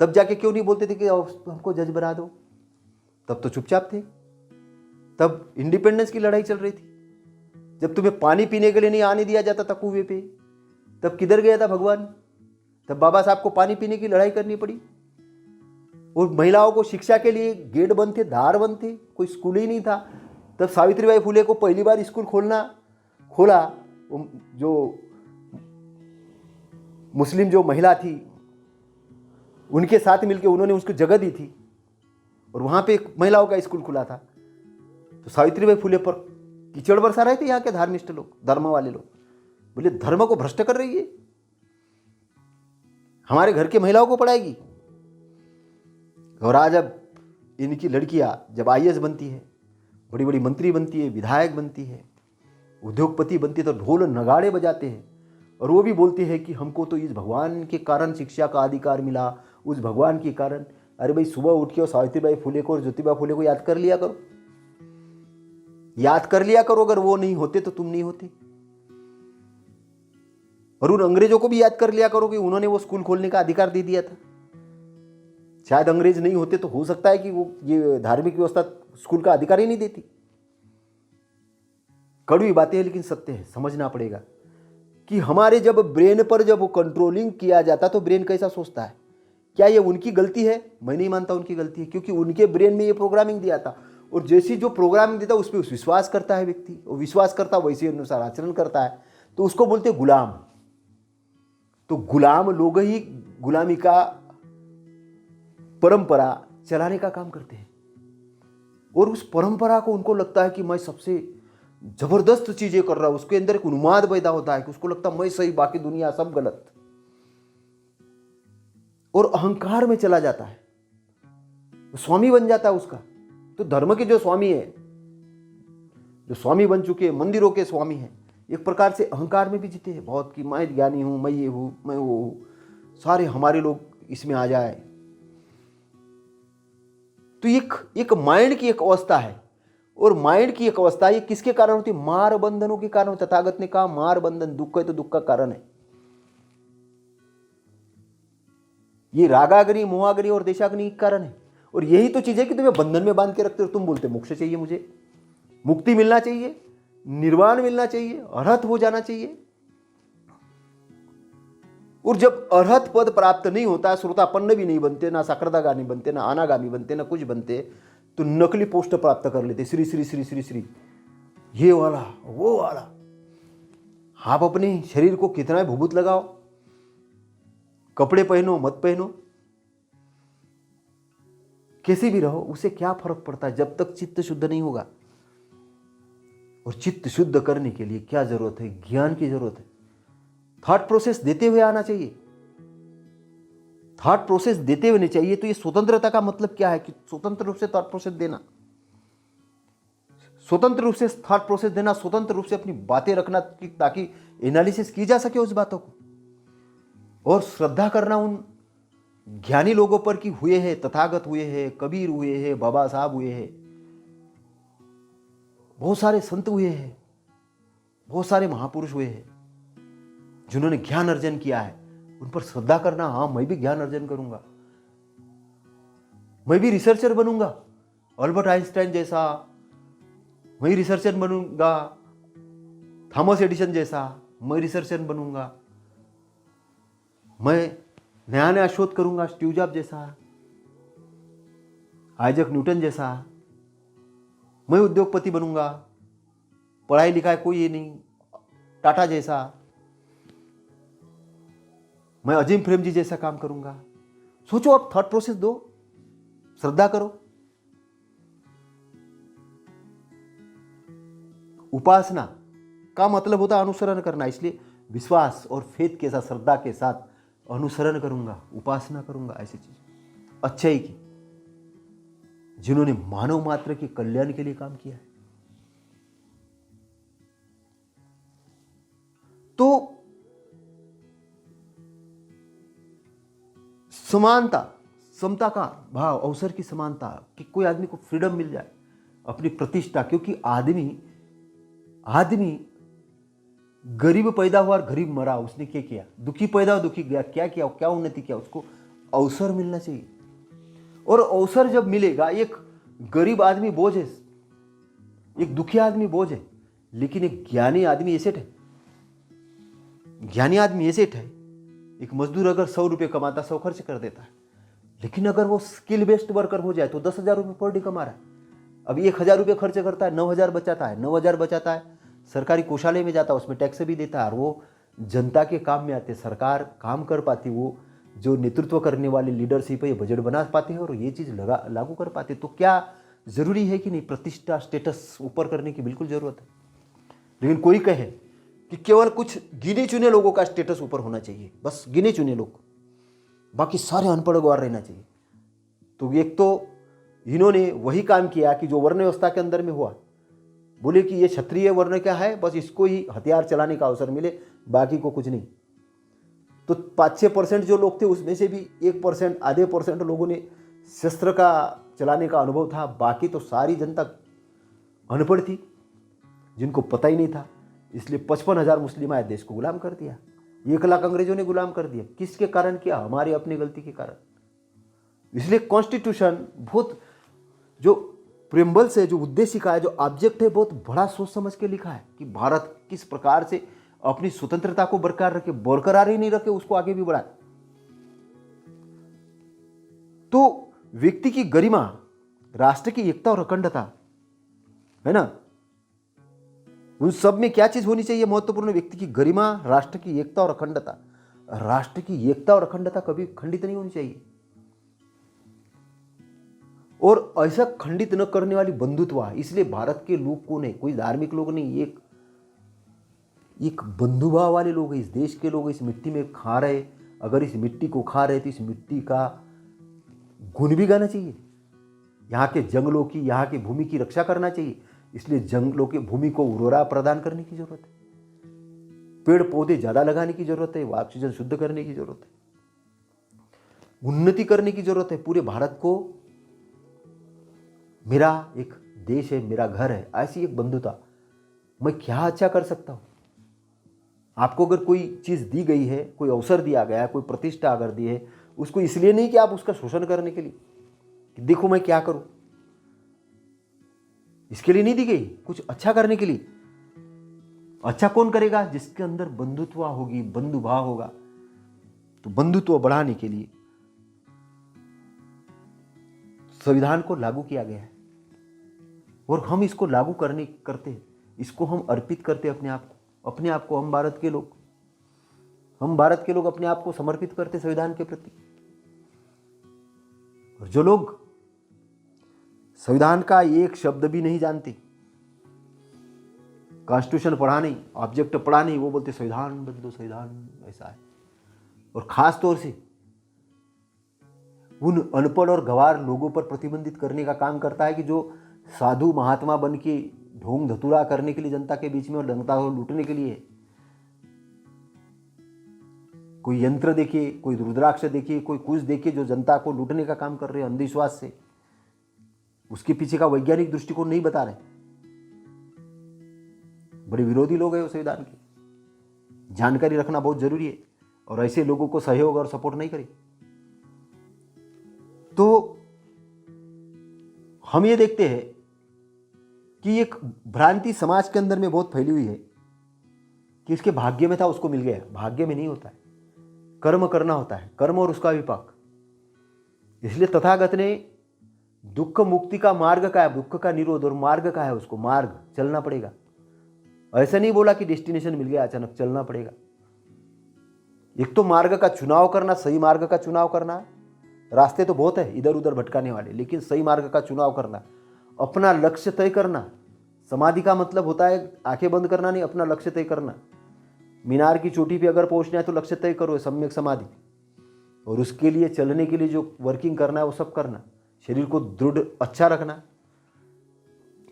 तब जाके क्यों नहीं बोलते थे कि हमको जज बना दो? तब तो चुपचाप थे। तब इंडिपेंडेंस की लड़ाई चल रही थी। जब तुम्हें पानी पीने के लिए नहीं आने दिया जाता था कुएं पे, तब किधर गया था भगवान? तब बाबा साहब को पानी पीने की लड़ाई करनी पड़ी। और महिलाओं को शिक्षा के लिए गेट बंद थे, धार बंद थे, कोई स्कूल ही नहीं था। तब सावित्रीबाई फुले को पहली बार स्कूल खोला। जो मुस्लिम जो महिला थी उनके साथ मिलकर उन्होंने उसको जगह दी थी, और वहां पे एक महिलाओं का स्कूल खुला था। तो सावित्रीबाई फुले पर कीचड़ बरसा रहे थे यहाँ के धार्मिष्ठ लोग, धर्म वाले लोग। बोले धर्म को भ्रष्ट कर रही है, हमारे घर के महिलाओं को पढ़ाएगी। और आज अब इनकी लड़कियां जब आईएएस बनती है, बड़ी बड़ी मंत्री बनती है, विधायक बनती है, उद्योगपति बनती है, तो ढोल नगाड़े बजाते हैं। और वो भी बोलती है कि हमको तो इस भगवान के कारण शिक्षा का अधिकार मिला, उस भगवान के कारण। अरे भाई, सुबह उठ के सावित्रीबाई फुले को और ज्योतिबा फुले को याद कर लिया करो, याद कर लिया करो। अगर वो नहीं होते तो तुम नहीं होते। और उन अंग्रेजों को भी याद कर लिया करो कि उन्होंने वो स्कूल खोलने का अधिकार दे दिया था। शायद अंग्रेज नहीं होते तो हो सकता है कि वो ये धार्मिक व्यवस्था स्कूल का अधिकार ही नहीं देती। कड़वी बातें हैं लेकिन सत्य है, समझना पड़ेगा कि हमारे जब ब्रेन पर जब वो कंट्रोलिंग किया जाता तो ब्रेन कैसा सोचता है। क्या ये उनकी गलती है? मैं नहीं मानता उनकी गलती है, क्योंकि उनके ब्रेन में ये प्रोग्रामिंग दिया था। और जैसी जो प्रोग्रामिंग देता उस पर विश्वास करता है व्यक्ति, और विश्वास करता वैसे अनुसार आचरण करता है, तो उसको बोलते हैं गुलाम। तो गुलाम लोग ही गुलामी का परंपरा चलाने का काम करते हैं। और उस परंपरा को उनको लगता है कि मैं सबसे जबरदस्त चीजें कर रहा हूं। उसके अंदर एक उन्माद पैदा होता है कि उसको लगता है मैं सही, बाकी दुनिया सब गलत, और अहंकार में चला जाता है, स्वामी बन जाता है उसका। तो धर्म के जो स्वामी है, जो स्वामी बन चुके हैं, मंदिरों के स्वामी हैं, एक प्रकार से अहंकार में भी जीते हैं बहुत, कि मैं ज्ञानी हूं, मैं ये हूं, मैं वो हूं, सारे हमारे लोग इसमें आ जाए। तो एक माइंड की एक अवस्था है। और माइंड की एक अवस्था ये किसके कारण होती है? मार बंधनों के कारण। तथागत ने कहा मार बंधन दुख है तो दुख का कारण है। ये रागाग्नि, मोहाग्नि और देशाग्नि के कारण है। और यही तो चीज है कि तुम्हें बंधन में बांध के रखते हो। तुम बोलते मोक्ष चाहिए, मुझे मुक्ति मिलना चाहिए, निर्वाण मिलना चाहिए, अरहत हो जाना चाहिए। और जब अरहत पद प्राप्त नहीं होता, श्रोतापन्न भी नहीं बनते, ना साकृदागामी बनते, ना अनागामी बनते, ना कुछ बनते, तो नकली पोस्ट प्राप्त कर लेते, श्री श्री श्री श्री श्री, ये वाला वो वाला। आप अपने शरीर को कितना भूभूत लगाओ, कपड़े पहनो मत पहनो, कैसे भी रहो, उसे क्या फर्क पड़ता है जब तक चित्त शुद्ध नहीं होगा। और चित्त शुद्ध करने के लिए क्या जरूरत है? ज्ञान की जरूरत है। थॉट प्रोसेस देते हुए आना चाहिए, थॉट प्रोसेस देते हुए नहीं चाहिए। तो ये स्वतंत्रता का मतलब क्या है? कि स्वतंत्र रूप से थॉट प्रोसेस देना, स्वतंत्र रूप से थॉट प्रोसेस देना, स्वतंत्र रूप से अपनी बातें रखना, ताकि एनालिसिस की जा सके उस बातों को। और श्रद्धा करना उन ज्ञानी लोगों पर कि हुए हैं, तथागत हुए हैं, कबीर हुए हैं, बाबा साहब हुए हैं, बहुत सारे संत हुए हैं, बहुत सारे महापुरुष हुए हैं जिन्होंने ज्ञान अर्जन किया है। उन पर श्रद्धा करना। हाँ, मैं भी ज्ञान अर्जन करूंगा, मैं भी रिसर्चर बनूंगा, अल्बर्ट आइंस्टाइन जैसा मैं रिसर्चर बनूंगा, थॉमस एडिसन जैसा मैं रिसर्चर बनूंगा, मैं नया नया शोध करूंगा, स्टीव जॉब जैसा, आइजैक न्यूटन जैसा। मैं उद्योगपति बनूंगा, पढ़ाई लिखाई कोई ये नहीं, टाटा जैसा, मैं अजीम प्रेमजी जैसा काम करूंगा। सोचो, आप थॉट प्रोसेस दो, श्रद्धा करो। उपासना का मतलब होता है अनुसरण करना, इसलिए विश्वास और फेथ के साथ, श्रद्धा के साथ अनुसरण करूंगा, उपासना करूंगा ऐसी चीज अच्छाई की, जिन्होंने मानव मात्र के कल्याण के लिए काम किया है। तो समानता, समता का भाव, अवसर की समानता, कि कोई आदमी को फ्रीडम मिल जाए, अपनी प्रतिष्ठा, क्योंकि आदमी गरीब पैदा हुआ और गरीब मरा, उसने क्या किया? दुखी पैदा हुआ, दुखी गया, क्या किया? क्या उन्नति किया? उसको अवसर मिलना चाहिए। और अवसर जब मिलेगा, एक गरीब आदमी बोझ है, एक दुखी आदमी बोझ है, लेकिन एक ज्ञानी आदमी एसेट है। ज्ञानी आदमी एसेट है। एक मजदूर अगर 100 रुपये कमाता, 100 खर्च कर देता है, लेकिन अगर वो स्किल बेस्ड वर्कर हो जाए तो 10,000 रुपये पर डे कमा रहा है। अब 1,000 रुपये खर्च करता है, 9,000 बचाता है, 9,000 बचाता है, सरकारी कोषालय में जाता है, उसमें टैक्स भी देता है, और वो जनता के काम में आते, सरकार काम कर पाती, वो जो नेतृत्व करने वाले लीडरशिप है, ये बजट बना पाते हैं और ये चीज़ लागू कर पाते। तो क्या जरूरी है कि नहीं प्रतिष्ठा, स्टेटस ऊपर करने की? बिल्कुल जरूरत है। लेकिन कोई कहे कि केवल कुछ गिने चुने लोगों का स्टेटस ऊपर होना चाहिए, बस गिने चुने लोग, बाकी सारे अनपढ़ गवार रहना चाहिए। तो एक तो इन्होंने वही काम किया कि जो वर्ण व्यवस्था के अंदर में हुआ, बोले कि ये क्षत्रिय वर्ण क्या है, बस इसको ही हथियार चलाने का अवसर मिले, बाकी को कुछ नहीं। तो 5-6% जो लोग थे, उसमें से भी 1%, आधे % लोगों ने शस्त्र का चलाने का अनुभव था, बाकी तो सारी जनता अनपढ़ थी, जिनको पता ही नहीं था। इसलिए 55,000 मुस्लिम आए, देश को गुलाम कर दिया। 1 लाख अंग्रेजों ने गुलाम कर दिया। किसके कारण किया? हमारी अपनी गलती के कारण। इसलिए कॉन्स्टिट्यूशन बहुत, जो प्रेम्बल से जो उद्देशिका है, जो ऑब्जेक्ट है, बहुत बड़ा सोच समझ के लिखा है कि भारत किस प्रकार से अपनी स्वतंत्रता को बरकरार ही नहीं रखे, उसको आगे भी बढ़ाए। तो व्यक्ति की गरिमा, राष्ट्र की एकता और अखंडता है ना, उन सब में क्या चीज होनी चाहिए महत्वपूर्ण? व्यक्ति की गरिमा, राष्ट्र की एकता और अखंडता। राष्ट्र की एकता और अखंडता कभी खंडित नहीं होनी चाहिए। और ऐसा खंडित न करने वाली बंधुत्व, इसलिए भारत के लोग कौन है? कोई धार्मिक लोग नहीं, एक बंधुभाव वाले लोग हैं। इस देश के लोग इस मिट्टी में खा रहे, अगर इस मिट्टी को खा रहे तो इस मिट्टी का गुण भी गाना चाहिए, यहाँ के जंगलों की, यहाँ की भूमि की रक्षा करना चाहिए। इसलिए जंगलों की भूमि को उर्वरा प्रदान करने की जरूरत है, पेड़ पौधे ज्यादा लगाने की जरूरत है, ऑक्सीजन शुद्ध करने की जरूरत है, उन्नति करने की जरूरत है। पूरे भारत को मेरा एक देश है, मेरा घर है, ऐसी एक बंधुता। मैं क्या अच्छा कर सकता हूं? आपको अगर कोई चीज दी गई है, कोई अवसर दिया गया है, कोई प्रतिष्ठा अगर दी है, उसको इसलिए नहीं कि आप उसका शोषण करने के लिए, कि देखो मैं क्या करूं, इसके लिए नहीं दी गई, कुछ अच्छा करने के लिए। अच्छा कौन करेगा? जिसके अंदर बंधुत्व होगी, बंधुभाव होगा। तो बंधुत्व बढ़ाने के लिए संविधान को लागू किया गया है, और हम इसको लागू करते हैं, इसको हम अर्पित करते हैं अपने आप को। हम भारत के लोग अपने आप को समर्पित करते संविधान के प्रति। और जो लोग संविधान का एक शब्द भी नहीं जानते, कॉन्स्टिट्यूशन पढ़ा नहीं, ऑब्जेक्ट पढ़ा नहीं, वो बोलते संविधान बदलो, संविधान ऐसा है। और खास तौर से उन अनपढ़ और गंवार लोगों पर प्रतिबंधित करने का काम करता है कि जो साधु महात्मा बन के ढोंग धतूरा करने के लिए जनता के बीच में और जनता को लूटने के लिए, कोई यंत्र देखिए, कोई रुद्राक्ष देखिए, कोई कुछ देखिए, जो जनता को लूटने का काम कर रहे हैं अंधविश्वास से, उसके पीछे का वैज्ञानिक दृष्टिकोण नहीं बता रहे। बड़े विरोधी लोग हैं उस संविधान के। जानकारी रखना बहुत जरूरी है, और ऐसे लोगों को सहयोग और सपोर्ट नहीं करें। तो हम ये देखते हैं कि एक भ्रांति समाज के अंदर में बहुत फैली हुई है कि इसके भाग्य में था, उसको मिल गया। भाग्य में नहीं होता है, कर्म करना होता है, कर्म और उसका विपाक। इसलिए तथागत ने दुख मुक्ति का मार्ग का है, दुख का निरोध, और मार्ग का है, उसको मार्ग चलना पड़ेगा। ऐसा नहीं बोला कि डेस्टिनेशन मिल गया अचानक, चलना पड़ेगा। एक तो मार्ग का चुनाव करना, सही मार्ग का चुनाव करना। रास्ते तो बहुत है इधर उधर भटकाने वाले, लेकिन सही मार्ग का चुनाव करना, अपना लक्ष्य तय करना। समाधि का मतलब होता है आंखें बंद करना नहीं, अपना लक्ष्य तय करना। मीनार की चोटी पे अगर पहुंचना है तो लक्ष्य तय करो, सम्यक समाधि। और उसके लिए चलने के लिए जो वर्किंग करना है वो सब करना। शरीर को दृढ़ अच्छा रखना,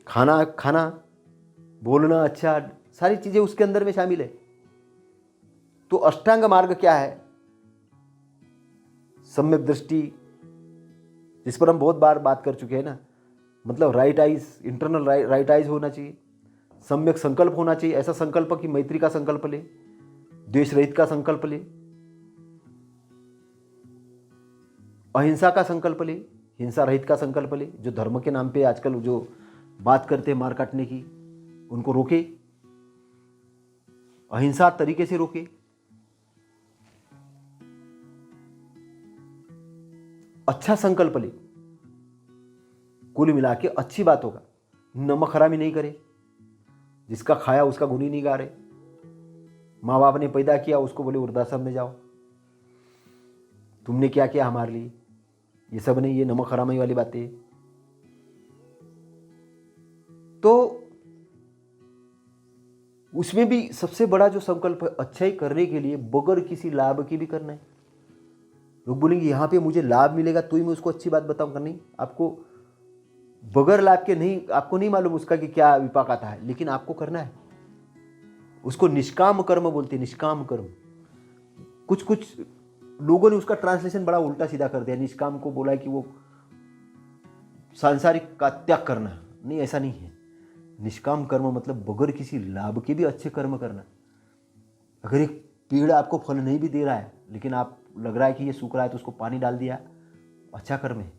खाना खाना, बोलना अच्छा, सारी चीजें उसके अंदर में शामिल है। तो अष्टांग मार्ग क्या है? सम्यक दृष्टि, जिस पर हम बहुत बार बात कर चुके हैं ना, मतलब right eyes, internal right eyes होना चाहिए। सम्यक संकल्प होना चाहिए, ऐसा संकल्प कि मैत्री का संकल्प ले, द्वेष रहित का संकल्प ले, अहिंसा का संकल्प ले, हिंसा रहित का संकल्प ले। जो धर्म के नाम पे आजकल जो बात करते हैं मार काटने की, उनको रोके, अहिंसा तरीके से रोके। अच्छा संकल्प ले, कुल मिला के अच्छी बात होगा। नमक हरामी नहीं करे, जिसका खाया उसका गुण ही नहीं गा रहे। माँ बाप ने पैदा किया, उसको बोले वृद्धाश्रम में जाओ, तुमने क्या किया हमारे लिए, ये सब नहीं, ये नमक हरामी वाली बातें। तो उसमें भी सबसे बड़ा जो संकल्प है, अच्छाई करने के लिए बगैर किसी लाभ की भी करना है। लोग बोलेंगे यहाँ पे मुझे लाभ मिलेगा तो ही मैं उसको अच्छी बात बताऊंगा। नहीं, आपको बगैर लाभ के नहीं, आपको नहीं मालूम उसका कि क्या विपाक आता है, लेकिन आपको करना है। उसको निष्काम कर्म बोलते हैं, निष्काम कर्म। कुछ कुछ लोगों ने उसका ट्रांसलेशन बड़ा उल्टा सीधा कर दिया। निष्काम को बोला कि वो सांसारिक का त्याग करना। नहीं, ऐसा नहीं है। निष्काम कर्म मतलब बगैर किसी लाभ के भी अच्छे कर्म करना। अगर एक पेड़ आपको फल नहीं भी दे रहा है, लेकिन आप लग रहा है कि ये सूख रहा है तो उसको पानी डाल दिया, अच्छा कर्म है।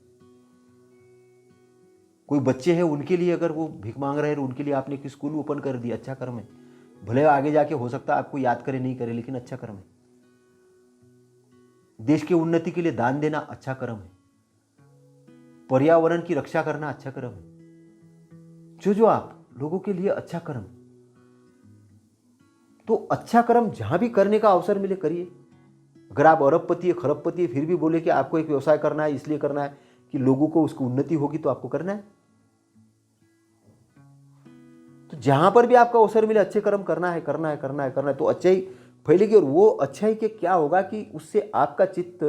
कोई बच्चे हैं, उनके लिए अगर वो भीख मांग रहे हैं, उनके लिए आपने एक स्कूल ओपन कर दिया, अच्छा कर्म है। भले आगे जाके हो सकता है आपको याद करे नहीं करे, लेकिन अच्छा कर्म है। देश की उन्नति के लिए दान देना अच्छा कर्म है। पर्यावरण की रक्षा करना अच्छा कर्म है। जो आप लोगों के लिए अच्छा कर्म। तो अच्छा कर्म जहां भी करने का अवसर मिले करिए। अगर आप अरबपति है, खरबपति है, फिर भी बोले कि आपको एक व्यवसाय करना है, इसलिए करना है कि लोगों को उसकी उन्नति होगी, तो आपको करना है। तो जहां पर भी आपका अवसर मिले अच्छे कर्म करना है, करना है, करना है, करना है, तो अच्छाई फैलेगी। और वो अच्छाई के क्या होगा कि उससे आपका चित्त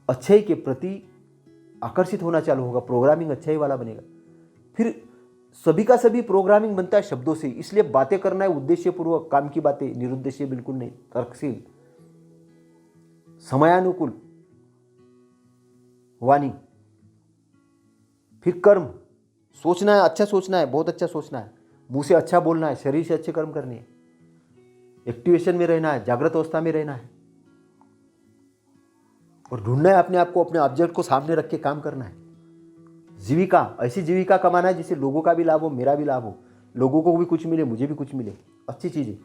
अच्छाई के प्रति आकर्षित होना चालू होगा, प्रोग्रामिंग अच्छाई वाला बनेगा। फिर सभी का सभी प्रोग्रामिंग बनता है शब्दों से, इसलिए बातें करना है उद्देश्यपूर्वक, काम की बातें, निरुद्देश्य बिल्कुल नहीं, तर्कशील, समयानुकूल वाणी। फिर कर्म, सोचना है, अच्छा सोचना है, बहुत अच्छा सोचना है, मुंह से अच्छा बोलना है, शरीर से अच्छे कर्म करने हैं, एक्टिवेशन में रहना है, जागृत अवस्था में रहना है, और ढूंढना है अपने आप को, अपने ऑब्जेक्ट को सामने रख के काम करना है। जीविका, ऐसी जीविका कमाना है जिससे लोगों का भी लाभ हो, मेरा भी लाभ हो, लोगों को भी कुछ मिले, मुझे भी कुछ मिले, अच्छी चीज़ें।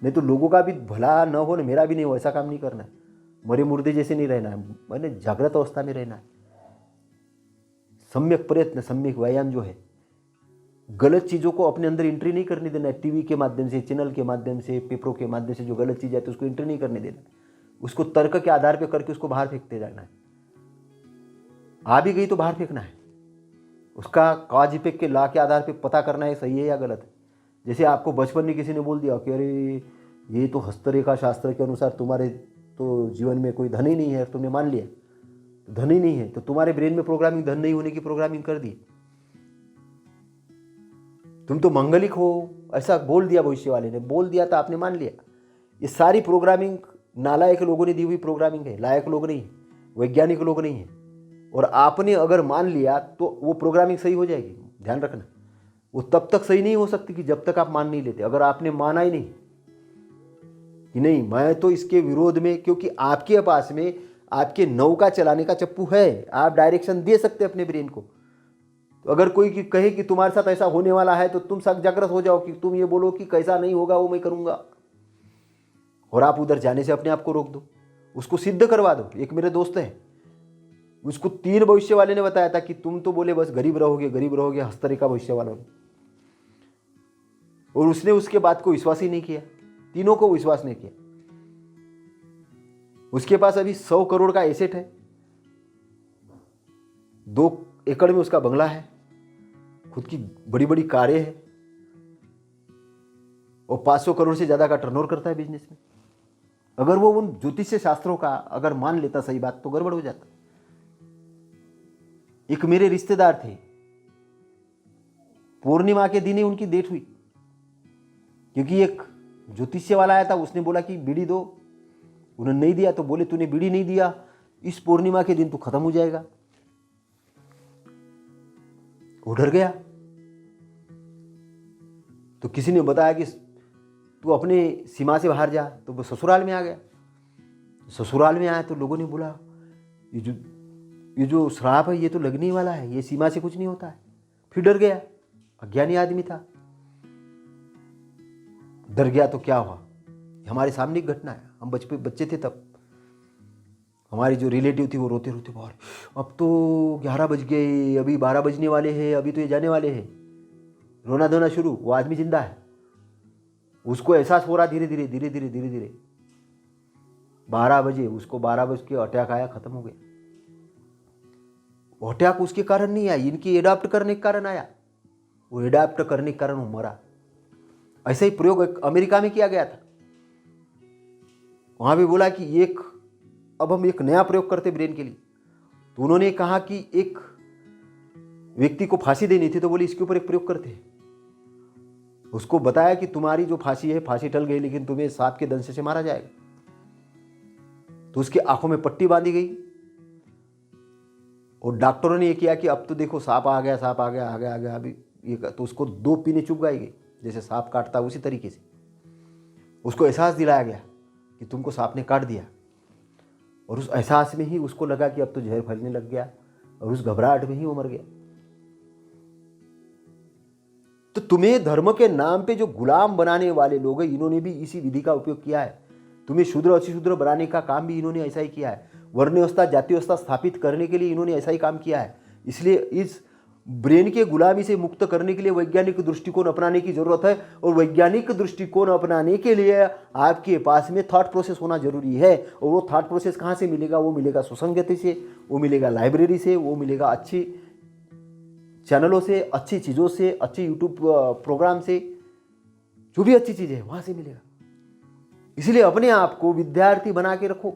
नहीं तो लोगों का भी भला न हो, मेरा भी नहीं हो, ऐसा काम नहीं करना है। मरे मुर्दे जैसे नहीं रहना है, मैंने जागृत अवस्था में रहना है। सम्यक प्रयत्न, सम्यक व्यायाम जो है, गलत चीज़ों को अपने अंदर एंट्री नहीं करने देना है। टीवी के माध्यम से, चैनल के माध्यम से, पेपरों के माध्यम से जो गलत चीज़ आती है उसको एंट्री नहीं करने देना। उसको तर्क के आधार पर करके उसको बाहर फेंकते जाना है। आ भी गई तो बाहर फेंकना है। उसका काज इफेक्ट के ला के आधार पे पता करना है सही है या गलत है। जैसे आपको बचपन में किसी ने बोल दिया कि अरे ये तो हस्तरेखा शास्त्र के अनुसार तुम्हारे तो जीवन में कोई धन ही नहीं है, तुमने मान लिया धन ही नहीं है, तो तुम्हारे ब्रेन में प्रोग्रामिंग धन नहीं होने की प्रोग्रामिंग कर दी। तुम तो मंगलिक हो, ऐसा बोल दिया, भविष्य वाले ने बोल दिया तो आपने मान लिया। ये सारी प्रोग्रामिंग नालायक लोगों ने दी हुई प्रोग्रामिंग है, लायक लोग नहीं, वैज्ञानिक लोग नहीं है। और आपने अगर मान लिया तो वो प्रोग्रामिंग सही हो जाएगी। ध्यान रखना, वो तब तक सही नहीं हो सकती कि जब तक आप मान नहीं लेते। अगर आपने माना ही नहीं कि नहीं मैं तो इसके विरोध में, क्योंकि आपके पास में आपके नौका चलाने का चप्पू है, आप डायरेक्शन दे सकते अपने ब्रेन को। तो अगर कोई कहे कि तुम्हारे साथ ऐसा होने वाला है तो तुम सब जागृत हो जाओ कि तुम ये बोलो कि कैसा नहीं होगा वो मैं करूंगा, और आप उधर जाने से अपने आप को रोक दो, उसको सिद्ध करवा दो। एक मेरे दोस्त है, उसको 3 भविष्य वाले ने बताया था कि तुम तो बोले बस गरीब रहोगे, गरीब रहोगे, हस्तरेखा भविष्य वालों ने। और उसने उसके बात को विश्वास ही नहीं किया, तीनों को विश्वास नहीं किया। उसके पास अभी 100 करोड़ का एसेट है, 2 एकड़ में उसका बंगला है, खुद की बड़ी बड़ी कारें हैं, और 500 करोड़ से ज्यादा का टर्नओवर करता है बिजनेस में। अगर वो उन ज्योतिष शास्त्रों का अगर मान लेता सही बात, तो गड़बड़ हो जाता। एक मेरे रिश्तेदार थे, पूर्णिमा के दिन ही उनकी डेथ हुई, क्योंकि एक ज्योतिष्य वाला आया था, उसने बोला कि बीड़ी दो, उन्होंने नहीं दिया, तो बोले तूने बीड़ी नहीं दिया, इस पूर्णिमा के दिन तू खत्म हो जाएगा। वो डर गया। तो किसी ने बताया कि तू अपने सीमा से बाहर जा, तो वो ससुराल में आ गया। ससुराल में आया तो लोगों ने बोला ये जो श्राप है ये तो लगने वाला है, ये सीमा से कुछ नहीं होता है। फिर डर गया, अज्ञानी आदमी था, डर गया। तो क्या हुआ, हमारे सामने एक घटना है। हम बच्चे थे तब, हमारी जो रिलेटिव थी वो रोते रोते बाहर, अब तो 11 बज गए, अभी 12 बजने वाले हैं, अभी तो ये जाने वाले हैं। रोना धोना शुरू। वो आदमी जिंदा है, उसको एहसास हो रहा धीरे धीरे धीरे धीरे धीरे धीरे। 12 बजे उसको 12 बज के अटैक आया, खत्म हो गया। अटैक उसके कारण नहीं आया, इनकी एडाप्ट करने के कारण आया। वो एडाप्ट करने के कारण वो मरा। ऐसा ही प्रयोग अमेरिका में किया गया था। वहां भी बोला कि अब हम एक नया प्रयोग करते ब्रेन के लिए। तो उन्होंने कहा कि एक व्यक्ति को फांसी देनी थी, तो बोले इसके ऊपर एक प्रयोग करते हैं। उसको बताया कि तुम्हारी जो फांसी है, फांसी टल गई, लेकिन तुम्हें सांप के दंश से मारा जाएगा। तो उसकी आंखों में पट्टी बांधी गई, और डॉक्टरों ने ये किया कि अब तो देखो सांप आ गया, सांप आ गया, आ गया, आ गया। अभी ये तो उसको 2 पीने चुभ गए, जैसे सांप काटता है उसी तरीके से उसको एहसास दिलाया गया कि तुमको सांप ने काट दिया। और उस एहसास में ही उसको लगा कि अब तो जहर फैलने लग गया, और उस घबराहट में ही वो मर गया। तो तुम्हें धर्म के नाम पे जो गुलाम बनाने वाले लोग हैं, इन्होंने भी इसी विधि का उपयोग किया है। तुम्हें शूद्र अतिशूद्र बनाने का काम भी इन्होंने ऐसा ही किया है। वर्ण व्यवस्था, जाति व्यवस्था स्थापित करने के लिए इन्होंने ऐसा ही काम किया है। इसलिए इस ब्रेन के गुलामी से मुक्त करने के लिए वैज्ञानिक दृष्टिकोण अपनाने की जरूरत है। और वैज्ञानिक दृष्टिकोण अपनाने के लिए आपके पास में थॉट प्रोसेस होना जरूरी है। और वो थॉट प्रोसेस कहाँ से मिलेगा? वो मिलेगा सुसंगति से, वो मिलेगा लाइब्रेरी से, वो मिलेगा अच्छी चैनलों से, अच्छी चीज़ों से, अच्छे यूट्यूब प्रोग्राम से, जो भी अच्छी चीज़ है वहाँ से मिलेगा। इसलिए अपने आप को विद्यार्थी बना के रखो।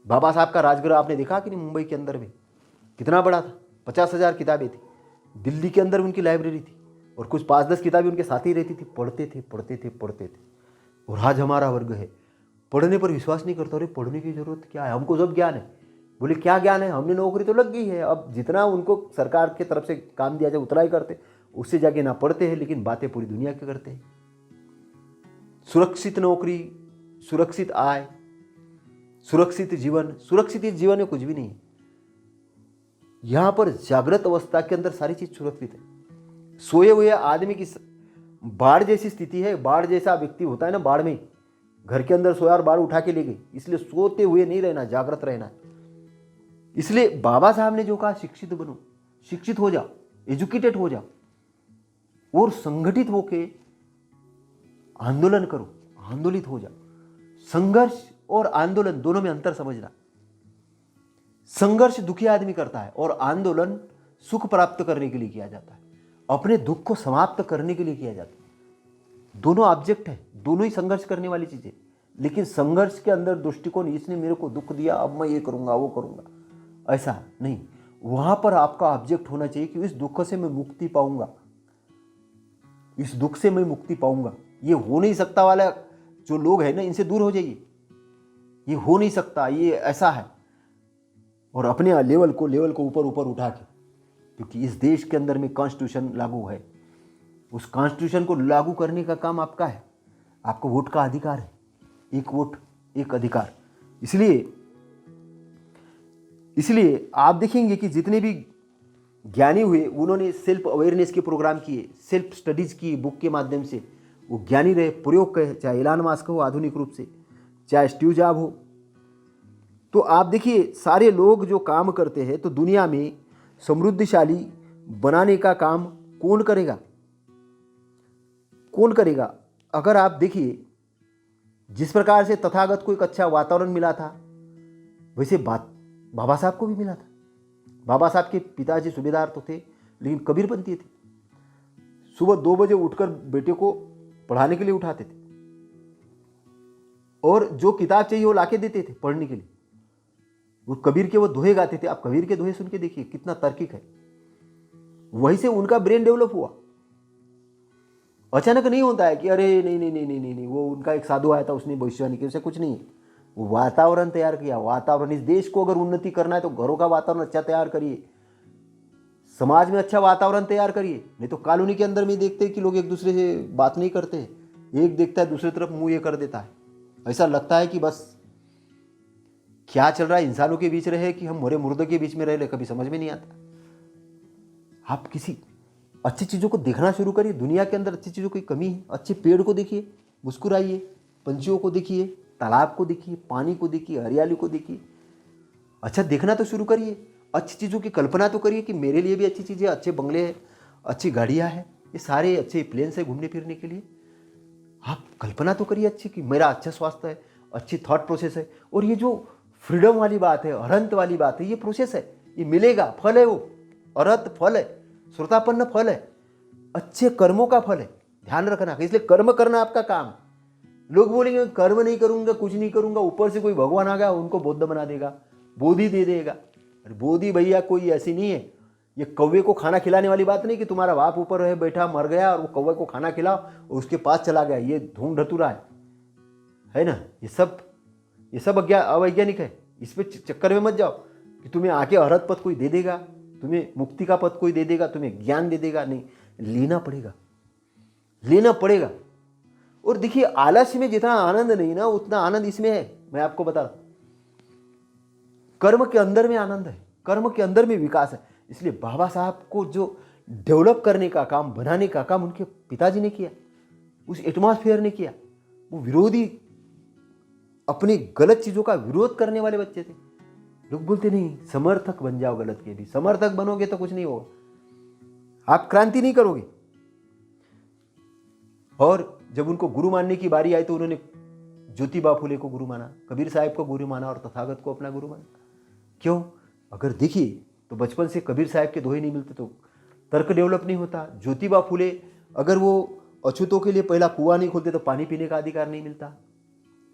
बाबा साहब का राजगृह आपने देखा कि नहीं? मुंबई के अंदर में कितना बड़ा था, 50,000 किताबें थी। दिल्ली के अंदर उनकी लाइब्रेरी थी, और कुछ 5-10 किताबें उनके साथ ही रहती थी। पढ़ते थे पढ़ते थे पढ़ते थे। और आज हमारा वर्ग है, पढ़ने पर विश्वास नहीं करता। अरे पढ़ने की जरूरत क्या है, हमको सब ज्ञान है। बोले क्या ज्ञान है, हमने नौकरी तो लग गई है, अब जितना उनको सरकार की तरफ से काम दिया जाए उतना ही करते, उससे जाके ना पढ़ते हैं, लेकिन बातें पूरी दुनिया की करते हैं। सुरक्षित नौकरी, सुरक्षित आय, सुरक्षित जीवन में कुछ भी नहीं है। यहां पर जागृत अवस्था के अंदर सारी चीज सुरक्षित है। सोए हुए आदमी की बाढ़ जैसी स्थिति है। बाढ़ जैसा व्यक्ति होता है ना, बाढ़ में घर के अंदर सोया और बाढ़ उठा के ले गई। इसलिए सोते हुए नहीं रहना, जागृत रहना है। इसलिए बाबा साहब ने जो कहा, शिक्षित बनो, शिक्षित हो जाओ, एजुकेटेड हो जाओ, और संगठित होके आंदोलन करो, आंदोलित हो जाओ। संघर्ष और आंदोलन दोनों में अंतर समझना। संघर्ष दुखी आदमी करता है, और आंदोलन सुख प्राप्त करने के लिए किया जाता है, अपने दुख को समाप्त करने के लिए किया जाता है। दोनों ऑब्जेक्ट है, दोनों ही संघर्ष करने वाली चीजें। लेकिन संघर्ष के अंदर दृष्टिकोण, इसने मेरे को दुख दिया, अब मैं ये करूंगा वो करूंगा, ऐसा नहीं। वहां पर आपका ऑब्जेक्ट होना चाहिए कि इस दुख से मैं मुक्ति पाऊंगा, इस दुख से मैं मुक्ति पाऊंगा। ये हो नहीं सकता वाला जो लोग हैं ना, इनसे दूर हो जाइए। ये हो नहीं सकता, ये ऐसा है। और अपने लेवल को ऊपर ऊपर उठा के, क्योंकि इस देश के अंदर में कॉन्स्टिट्यूशन लागू है, उस कॉन्स्टिट्यूशन को लागू करने का काम आपका है। आपको वोट का अधिकार है, एक वोट एक अधिकार। इसलिए आप देखेंगे कि जितने भी ज्ञानी हुए, उन्होंने सेल्फ अवेयरनेस के प्रोग्राम किए, सेल्फ स्टडीज की बुक के माध्यम से वो ज्ञानी रहे, प्रयोग कहे, चाहे इलान मस्क हो आधुनिक रूप से, चाहे स्टीव जॉब हो। तो आप देखिए, सारे लोग जो काम करते हैं, तो दुनिया में समृद्धिशाली बनाने का काम कौन करेगा? कौन करेगा? अगर आप देखिए, जिस प्रकार से तथागत को एक अच्छा वातावरण मिला था, वैसे बात बाबा साहब को भी मिला था। बाबा साहब के पिताजी सूबेदार तो थे, लेकिन कबीरपंथी थे। सुबह 2 बजे उठकर बेटे को पढ़ाने के लिए उठाते थे, और जो किताब चाहिए वो लाके देते थे पढ़ने के लिए। वो कबीर के वो दोहे गाते थे। आप कबीर के दोहे सुन के देखिए, कितना तार्किक है। वहीं से उनका ब्रेन डेवलप हुआ। अचानक नहीं होता है कि अरे नहीं नहीं नहीं नहीं नहीं नहीं, वो उनका एक साधु आया था, उसने भविष्यवाणी की, उसे कुछ नहीं है। वो वातावरण तैयार किया। वातावरण, इस देश को अगर उन्नति करना है तो घरों का वातावरण अच्छा तैयार करिए, समाज में अच्छा वातावरण तैयार करिए। नहीं तो कॉलोनी के अंदर में देखते हैं कि लोग एक दूसरे से बात नहीं करते हैं, एक देखता है दूसरी तरफ मुंह ये कर देता है। ऐसा लगता है कि बस क्या चल रहा है, इंसानों के बीच रहे कि हम मरे मुर्दे के बीच में रह ले, कभी समझ में नहीं आता। आप किसी अच्छी चीज़ों को देखना शुरू करिए। दुनिया के अंदर अच्छी चीज़ों की कमी है। अच्छे पेड़ को देखिए, मुस्कुराइए, पंछियों को देखिए, तालाब को देखिए, पानी को देखिए, हरियाली को देखिए। अच्छा देखना तो शुरू करिए। अच्छी चीज़ों की कल्पना तो करिए कि मेरे लिए भी अच्छी चीज़ें, अच्छे बंगले हैं, अच्छी गाड़ियाँ हैं, ये सारे अच्छे प्लेन से घूमने फिरने के लिए। आप कल्पना तो करिए अच्छी कि मेरा अच्छा स्वास्थ्य है, अच्छी थॉट प्रोसेस है। और ये जो फ्रीडम वाली बात है, अरहंत वाली बात है, ये प्रोसेस है, ये मिलेगा, फल है। वो अरहत फल है, श्रोतापन्न फल है, अच्छे कर्मों का फल है। ध्यान रखना, इसलिए कर्म करना आपका काम। लोग बोलेंगे कर्म नहीं करूंगा, कुछ नहीं करूंगा, ऊपर से कोई भगवान आ गया उनको बौद्ध बना देगा, बोधि दे देगा। अरे बोधि भैया कोई ऐसी नहीं है। ये कौवे को खाना खिलाने वाली बात नहीं कि तुम्हारा बाप ऊपर है बैठा मर गया और वो कौवे को खाना खिलाओ और उसके पास चला गया, ये धूम धतूरा है ना। ये सब अवैज्ञानिक है। इस पे चक्कर में मत जाओ कि तुम्हें आके अरहत पद कोई दे देगा, तुम्हें मुक्ति का पद कोई दे देगा, तुम्हें ज्ञान दे देगा। नहीं, लेना पड़ेगा, लेना पड़ेगा। और देखिए, आलस्य में जितना आनंद नहीं ना, उतना आनंद इसमें है। मैं आपको बता रहा हूं, कर्म के अंदर में आनंद है, कर्म के अंदर में विकास है। इसलिए बाबा साहब को जो डेवलप करने का काम, बनाने का काम उनके पिताजी ने किया, उस एटमॉस्फेयर ने किया। वो विरोधी, अपनी गलत चीजों का विरोध करने वाले बच्चे थे। लोग बोलते नहीं, समर्थक बन जाओ गलत के भी। समर्थक बनोगे तो कुछ नहीं होगा, आप क्रांति नहीं करोगे। और जब उनको गुरु मानने की बारी आई तो उन्होंने ज्योतिबा फुले को गुरु माना, कबीर साहब को गुरु माना और तथागत को अपना गुरु माना। क्यों? अगर देखिए तो बचपन से कबीर साहब के दोहे नहीं मिलते तो तर्क डेवलप नहीं होता। ज्योतिबा फुले, अगर वो अछूतों के लिए पहला कुआं नहीं खोलते तो पानी पीने का अधिकार नहीं मिलता।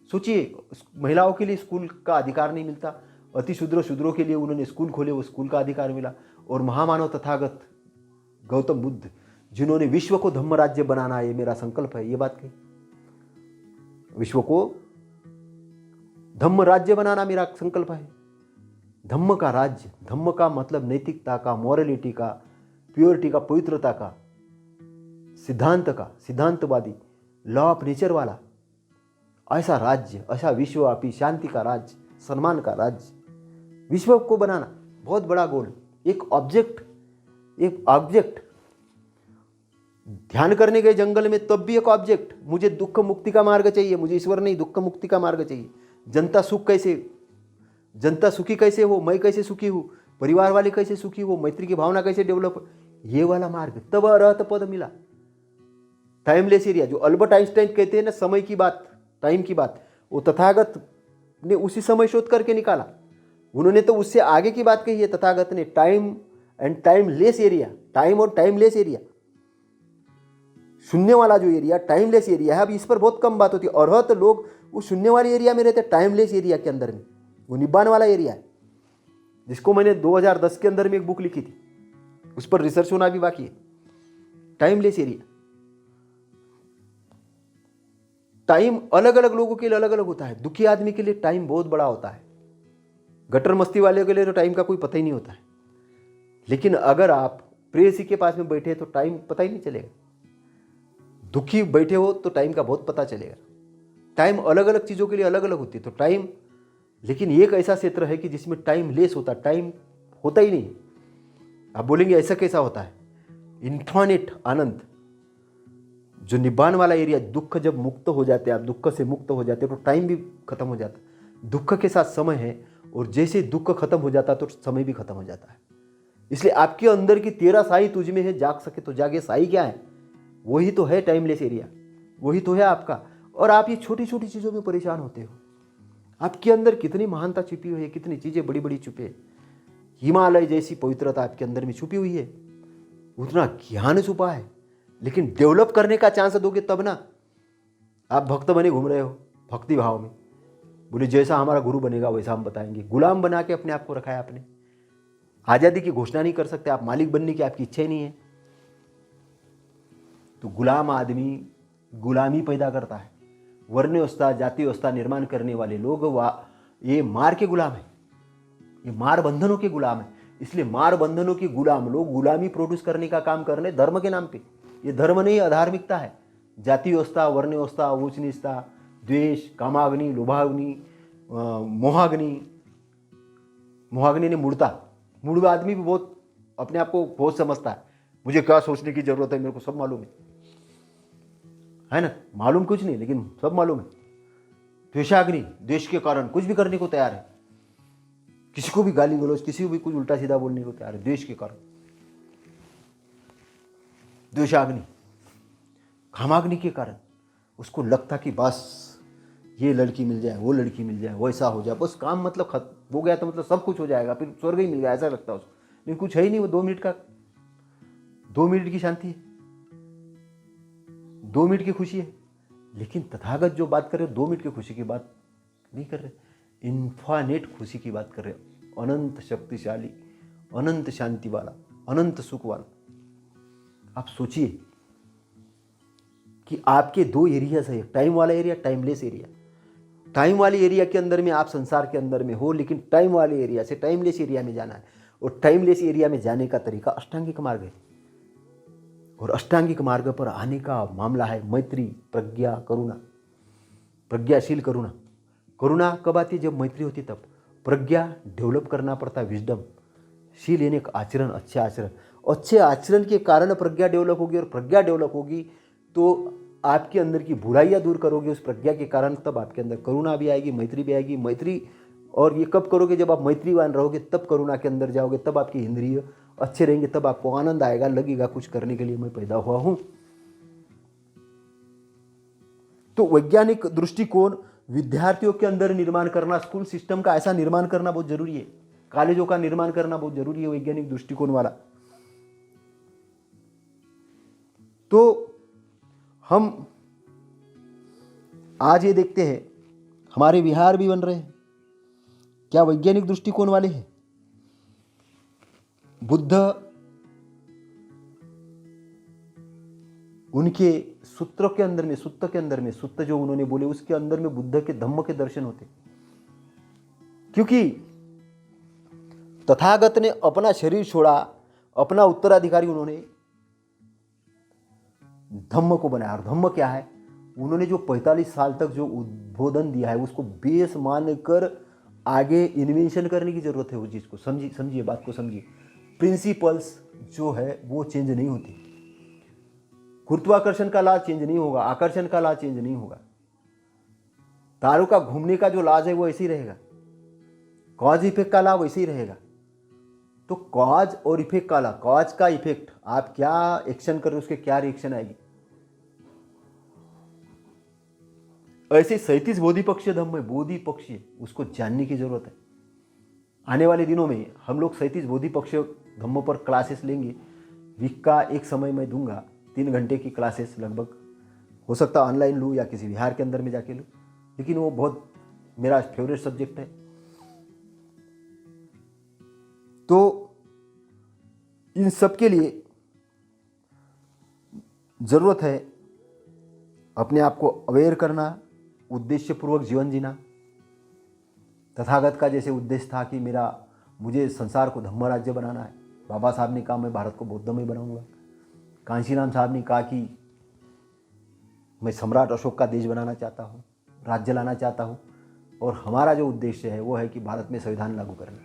सोचिए, महिलाओं के लिए स्कूल का अधिकार नहीं मिलता। अति शूद्रों के लिए उन्होंने स्कूल खोले, वो स्कूल का अधिकार मिला। और महामानव तथागत गौतम बुद्ध, जिन्होंने विश्व को धम्म राज्य बनाना ये मेरा संकल्प है, ये बात कही, विश्व को धम्म राज्य बनाना मेरा संकल्प है। धम्म का राज्य, धम्म का मतलब नैतिकता का, मॉरलिटी का, प्योरिटी का, पवित्रता का, सिद्धांत का, सिद्धांतवादी, लॉ ऑफ नेचर वाला ऐसा राज्य, ऐसा विश्वव्यापी शांति का राज्य, सम्मान का राज्य, विश्व को बनाना बहुत बड़ा गोल। एक ऑब्जेक्ट ध्यान करने गए जंगल में, तब भी एक ऑब्जेक्ट, मुझे दुख मुक्ति का मार्ग चाहिए, मुझे ईश्वर नहीं दुख मुक्ति का मार्ग चाहिए। जनता सुखी कैसे हो, मैं कैसे सुखी हूँ, परिवार वाले कैसे सुखी हो, मैत्री की भावना कैसे डेवलप, ये वाला मार्ग, तब अरहत पद मिला। टाइमलेस एरिया, जो अल्बर्ट आइंस्टाइन कहते हैं ना, समय की बात, टाइम की बात, वो तथागत ने उसी समय शोध करके निकाला। उन्होंने तो उससे आगे की बात कही है तथागत ने, time and timeless area, time और टाइमलेस एरिया, शून्य वाला जो एरिया टाइमलेस एरिया है। अब इस पर बहुत कम बात होती है। अरहत लोग वो शून्य वाले एरिया में रहते हैं, टाइमलेस एरिया के अंदर में, वो निब्बान वाला एरिया है, जिसको मैंने 2010 के अंदर में एक बुक लिखी थी, उस पर रिसर्च होना भी बाकी है। टाइमलेस एरिया, टाइम अलग अलग लोगों के लिए अलग अलग होता है। दुखी आदमी के लिए टाइम बहुत बड़ा होता है, गटर मस्ती वाले के लिए तो टाइम का कोई पता ही नहीं होता है। लेकिन अगर आप प्रेयसी के पास में बैठे तो टाइम पता ही नहीं चलेगा। दुखी बैठे हो तो टाइम का बहुत पता चलेगा। टाइम अलग अलग चीज़ों के लिए अलग अलग होती है। तो टाइम, लेकिन एक ऐसा क्षेत्र है कि जिसमें टाइम लेस होता है, टाइम होता ही नहीं। आप बोलेंगे ऐसा कैसा होता है? इन्फिनिट आनंद, जो निब्बान वाला एरिया, दुख जब मुक्त हो जाते हैं, आप दुख से मुक्त हो जाते हैं तो टाइम भी खत्म हो जाता है। दुख के साथ समय है, और जैसे दुख खत्म हो जाता है तो समय भी खत्म हो जाता है। इसलिए आपके अंदर की तेरा साई तुझ में है, जाग सके तो जागे। साई क्या है? वही तो है टाइमलेस एरिया, वही तो है आपका। और आप ये छोटी छोटी चीज़ों में परेशान होते हो। आपके अंदर कितनी महानता छुपी हुई है, कितनी चीज़ें बड़ी बड़ी छुपी है। हिमालय जैसी पवित्रता आपके अंदर में छुपी हुई है, उतना ज्ञान छुपा है, लेकिन डेवलप करने का चांस दोगे तब ना। आप भक्त बने घूम रहे हो भक्ति भाव में, बोले जैसा हमारा गुरु बनेगा वैसा हम बताएंगे। गुलाम बना के अपने आप को रखा है आपने। आज़ादी की घोषणा नहीं कर सकते आप, मालिक बनने की आपकी इच्छा ही नहीं है। तो गुलाम आदमी गुलामी पैदा करता है। वर्ण व्यवस्था, जाति व्यवस्था निर्माण करने वाले लोग ये मार के गुलाम है, ये मार बंधनों के गुलाम है। इसलिए मार बंधनों के गुलाम लोग गुलामी प्रोड्यूस करने का काम कर रहे धर्म के नाम पे। ये धर्म नहीं, अधार्मिकता है। जाति व्यवस्था, वर्ण व्यवस्था, ऊंच नीचता, द्वेष, कामाग्नि, लोभाग्नि, मोहाग्नि। मोहाग्नि ने मूड आदमी भी बहुत अपने आप को बहुत समझता है। मुझे क्या सोचने की जरूरत है, मेरे को सब मालूम है ना। मालूम कुछ नहीं लेकिन सब मालूम है। द्वेषाग्नि, द्वेष के कारण कुछ भी करने को तैयार है, किसी को भी गाली गलौज, किसी को भी कुछ उल्टा सीधा बोलने को तैयार है, द्वेष के कारण। द्वेषाग्नि, कामाग्नि के कारण उसको लगता कि बस ये लड़की मिल जाए, वो लड़की मिल जाए, वैसा हो जाए, बस काम मतलब खत्म हो गया तो मतलब सब कुछ हो जाएगा, फिर स्वर्ग ही मिल गया, ऐसा लगता है उसको। लेकिन कुछ है ही नहीं, वो 2 मिनट की शांति है, 2 मिनट की खुशी है। लेकिन तथागत जो बात कर रहे 2 मिनट की खुशी की बात नहीं कर रहे, इन्फानेट खुशी की बात कर रहे, अनंत शक्तिशाली, अनंत शांति वाला, अनंत सुख वाला। आप सोचिए कि आपके 2 एरियाज है, टाइम वाला एरिया, टाइमलेस एरिया। टाइम वाले एरिया के अंदर में आप संसार के अंदर में हो, लेकिन टाइम वाले एरिया से टाइमलेस एरिया में जाना है। और टाइमलेस एरिया में जाने का तरीका अष्टांगिक मार्ग है। और अष्टांगिक मार्ग पर आने का मामला है मैत्री, प्रज्ञा, करुणा। प्रज्ञाशील करुणा। करुणा कब आती है? जब मैत्री होती तब। प्रज्ञा डेवलप करना पड़ता है, विजडम। शील यानी आचरण, अच्छे आचरण। अच्छे आचरण के कारण प्रज्ञा डेवलप होगी, और प्रज्ञा डेवलप होगी तो आपके अंदर की बुराइयां दूर करोगे उस प्रज्ञा के कारण, तब आपके अंदर करुणा भी आएगी, मैत्री भी आएगी। मैत्री, और ये कब करोगे? जब आप मैत्रीवान रहोगे, तब करुणा के अंदर जाओगे, तब आपकी इंद्रिय अच्छे रहेंगे, तब आपको आनंद आएगा, लगेगा कुछ करने के लिए मैं पैदा हुआ हूं। तो वैज्ञानिक दृष्टिकोण विद्यार्थियों के अंदर निर्माण करना, स्कूल सिस्टम का ऐसा निर्माण करना बहुत जरूरी है, कॉलेजों का निर्माण करना बहुत जरूरी है, वैज्ञानिक दृष्टिकोण वाला। तो हम आज ये देखते हैं हमारे विहार भी बन रहे हैं, क्या वैज्ञानिक दृष्टिकोण वाले हैं? बुद्ध उनके सूत्रों के अंदर में, सूत्र के अंदर में, सूत्र जो उन्होंने बोले उसके अंदर में बुद्ध के धम्म के दर्शन होते। क्योंकि तथागत ने अपना शरीर छोड़ा, अपना उत्तराधिकारी उन्होंने धम्म को बनाया। और धम्म क्या है? उन्होंने जो 45 साल तक जो उद्बोधन दिया है उसको बेस मानकर आगे इन्वेंशन करने की जरूरत है। वो चीज को समझिए, बात को समझिए। प्रिंसिपल्स जो है वो चेंज नहीं होती। गुरुत्वाकर्षण का लॉ चेंज नहीं होगा, आकर्षण का लॉ चेंज नहीं होगा, तारों का घूमने का जो लॉज है वो ऐसे ही रहेगा, कॉज इफेक्ट का लॉ वैसे ही रहेगा। तो कॉज और इफेक्ट का लॉ, कॉज का इफेक्ट, आप क्या एक्शन कर रहे हो उसके क्या रिएक्शन आएगी। ऐसे 37 बोधि पक्षीय धम्म है, बोधि पक्षी, उसको जानने की जरूरत है। आने वाले दिनों में हम लोग 37 बोधि पक्षीय धम्मों पर क्लासेस लेंगे। वीक का एक समय मैं दूंगा, 3 घंटे की क्लासेस लगभग। हो सकता है ऑनलाइन लूँ या किसी विहार के अंदर में जाके लूँ, लेकिन वो बहुत मेरा फेवरेट सब्जेक्ट है। तो इन सब के लिए ज़रूरत है अपने आप को अवेयर करना, उद्देश्यपूर्वक जीवन जीना। तथागत का जैसे उद्देश्य था कि मुझे संसार को धम्म राज्य बनाना है। बाबा साहब ने कहा मैं भारत को बौद्धमय बनाऊंगा। कांशीराम साहब ने कहा कि मैं सम्राट अशोक का देश बनाना चाहता हूँ, राज्य लाना चाहता हूँ। और हमारा जो उद्देश्य है वो है कि भारत में संविधान लागू करना।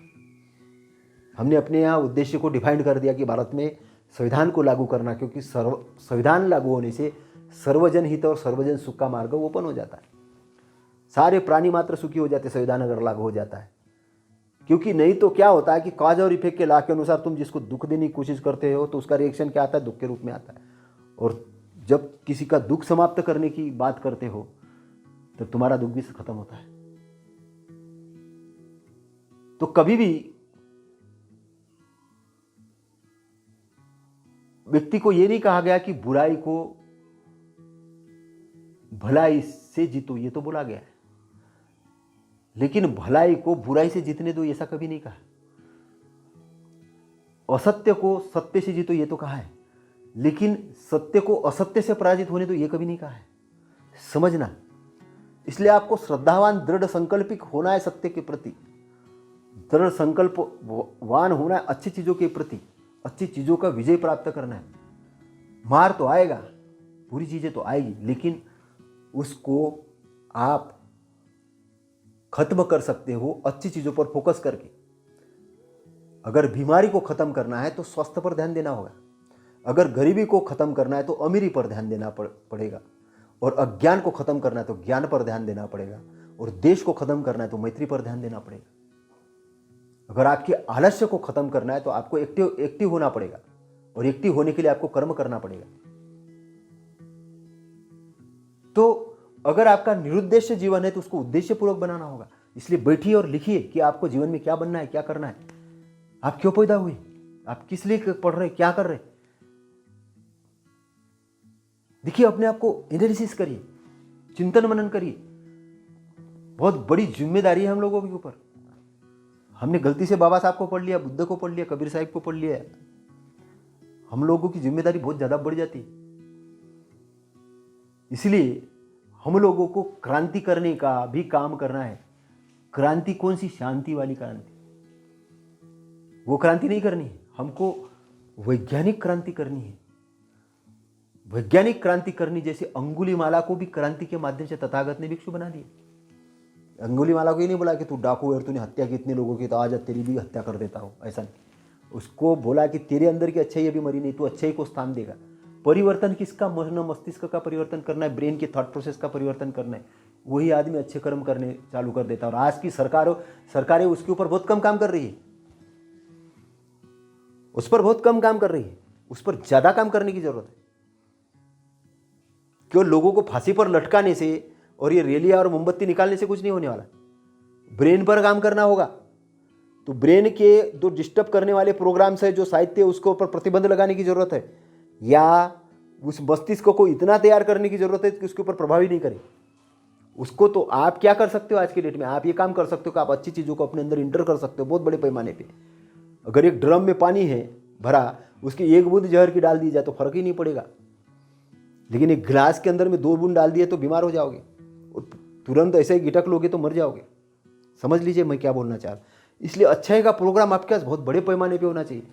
हमने अपने यहाँ उद्देश्य को डिफाइन कर दिया कि भारत में संविधान को लागू करना, क्योंकि संविधान लागू होने से सर्वजन हित और सर्वजन सुख का मार्ग ओपन हो जाता है। सारे प्राणी मात्र सुखी हो जाते संविधान अगर लागू हो जाता है। क्योंकि नहीं तो क्या होता है कि कॉज और इफेक्ट के लॉ के अनुसार तुम जिसको दुख देने की कोशिश करते हो तो उसका रिएक्शन क्या आता है? दुख के रूप में आता है। और जब किसी का दुख समाप्त करने की बात करते हो तो तुम्हारा दुख भी खत्म होता है। तो कभी भी व्यक्ति को यह नहीं कहा गया कि बुराई को भलाई से जीतो, ये तो बोला गया है, लेकिन भलाई को बुराई से जीतने दो, ऐसा कभी नहीं कहा। असत्य को सत्य से जीतो, ये तो कहा है, लेकिन सत्य को असत्य से पराजित होने दो, ये कभी नहीं कहा है। समझना, इसलिए आपको श्रद्धावान दृढ़ संकल्पित होना है, सत्य के प्रति दृढ़ संकल्पवान होना है, अच्छी चीजों के प्रति, अच्छी चीजों का विजय प्राप्त करना है। मार तो आएगा, बुरी चीजें तो आएगी, लेकिन उसको आप खत्म कर सकते हो अच्छी चीजों पर फोकस करके। अगर बीमारी को खत्म करना है तो स्वास्थ्य पर ध्यान देना होगा, अगर गरीबी को खत्म करना है तो अमीरी पर ध्यान देना पड़ेगा, और अज्ञान को खत्म करना है तो ज्ञान पर ध्यान देना पड़ेगा, और देश को खत्म करना है तो मैत्री पर ध्यान देना पड़ेगा। अगर आपके आलस्य को खत्म करना है तो आपको एक्टिव होना पड़ेगा, और एक्टिव होने के लिए आपको कर्म करना पड़ेगा। तो अगर आपका निरुद्देश्य जीवन है तो उसको उद्देश्यपूर्वक बनाना होगा। इसलिए बैठिए और लिखिए कि आपको जीवन में क्या बनना है, क्या करना है, आप क्यों पैदा हुए, आप किस लिए पढ़ रहे, क्या कर रहे। देखिए, अपने आप को एनालिसिस करिए, चिंतन मनन करिए। बहुत बड़ी जिम्मेदारी है हम लोगों के ऊपर। हमने गलती से बाबा साहब को पढ़ लिया, बुद्ध को पढ़ लिया, कबीर साहिब को पढ़ लिया, हम लोगों की जिम्मेदारी बहुत ज्यादा बढ़ जाती है। इसलिए हम लोगों को क्रांति करने का भी काम करना है। क्रांति कौन सी? शांति वाली क्रांति। वो क्रांति नहीं करनी है, हमको वैज्ञानिक क्रांति करनी है। वैज्ञानिक क्रांति करनी, जैसे अंगुलीमाला को भी क्रांति के माध्यम से तथागत ने भिक्षु बना दिया। अंगुलीमाला को ये नहीं बोला कि तू डाकू है और तूने हत्या की इतने लोगों की, तो आज तेरी भी हत्या कर देता हूँ, ऐसा नहीं। उसको बोला कि तेरे अंदर की अच्छाई अभी मरी नहीं, तू अच्छाई को स्थान देगा। परिवर्तन किसका? मन मस्तिष्क का परिवर्तन करना है, ब्रेन के थॉट प्रोसेस का परिवर्तन करना है। वही आदमी अच्छे कर्म करने चालू कर देता है। और आज की सरकारें उसके ऊपर बहुत कम काम कर रही है, उस पर बहुत कम काम कर रही है, उस पर ज्यादा काम करने की जरूरत है। क्यों? लोगों को फांसी पर लटकाने से और ये रेलिया और मोमबत्ती निकालने से कुछ नहीं होने वाला। ब्रेन पर काम करना होगा। तो ब्रेन के जो डिस्टर्ब करने वाले प्रोग्राम्स है, जो साहित्य है, उसके ऊपर प्रतिबंध लगाने की जरूरत है, या उस मस्तिष्क को इतना तैयार करने की जरूरत है कि उसके ऊपर प्रभावी नहीं करे उसको। तो आप क्या कर सकते हो आज के डेट में? आप ये काम कर सकते हो कि आप अच्छी चीजों को अपने अंदर इंटर कर सकते हो बहुत बड़े पैमाने पे। अगर एक ड्रम में पानी है भरा, उसकी एक बूंद जहर की डाल दी जाए तो फर्क ही नहीं पड़ेगा, लेकिन एक गिलास के अंदर में 2 बूंद डाल दिए तो बीमार हो जाओगे, और तुरंत ऐसे ही गिटक लोगे तो मर जाओगे। समझ लीजिए मैं क्या बोलना चाह रहा हूं। इसलिए अच्छाई का प्रोग्राम आपके पास बहुत बड़े पैमाने पे होना चाहिए।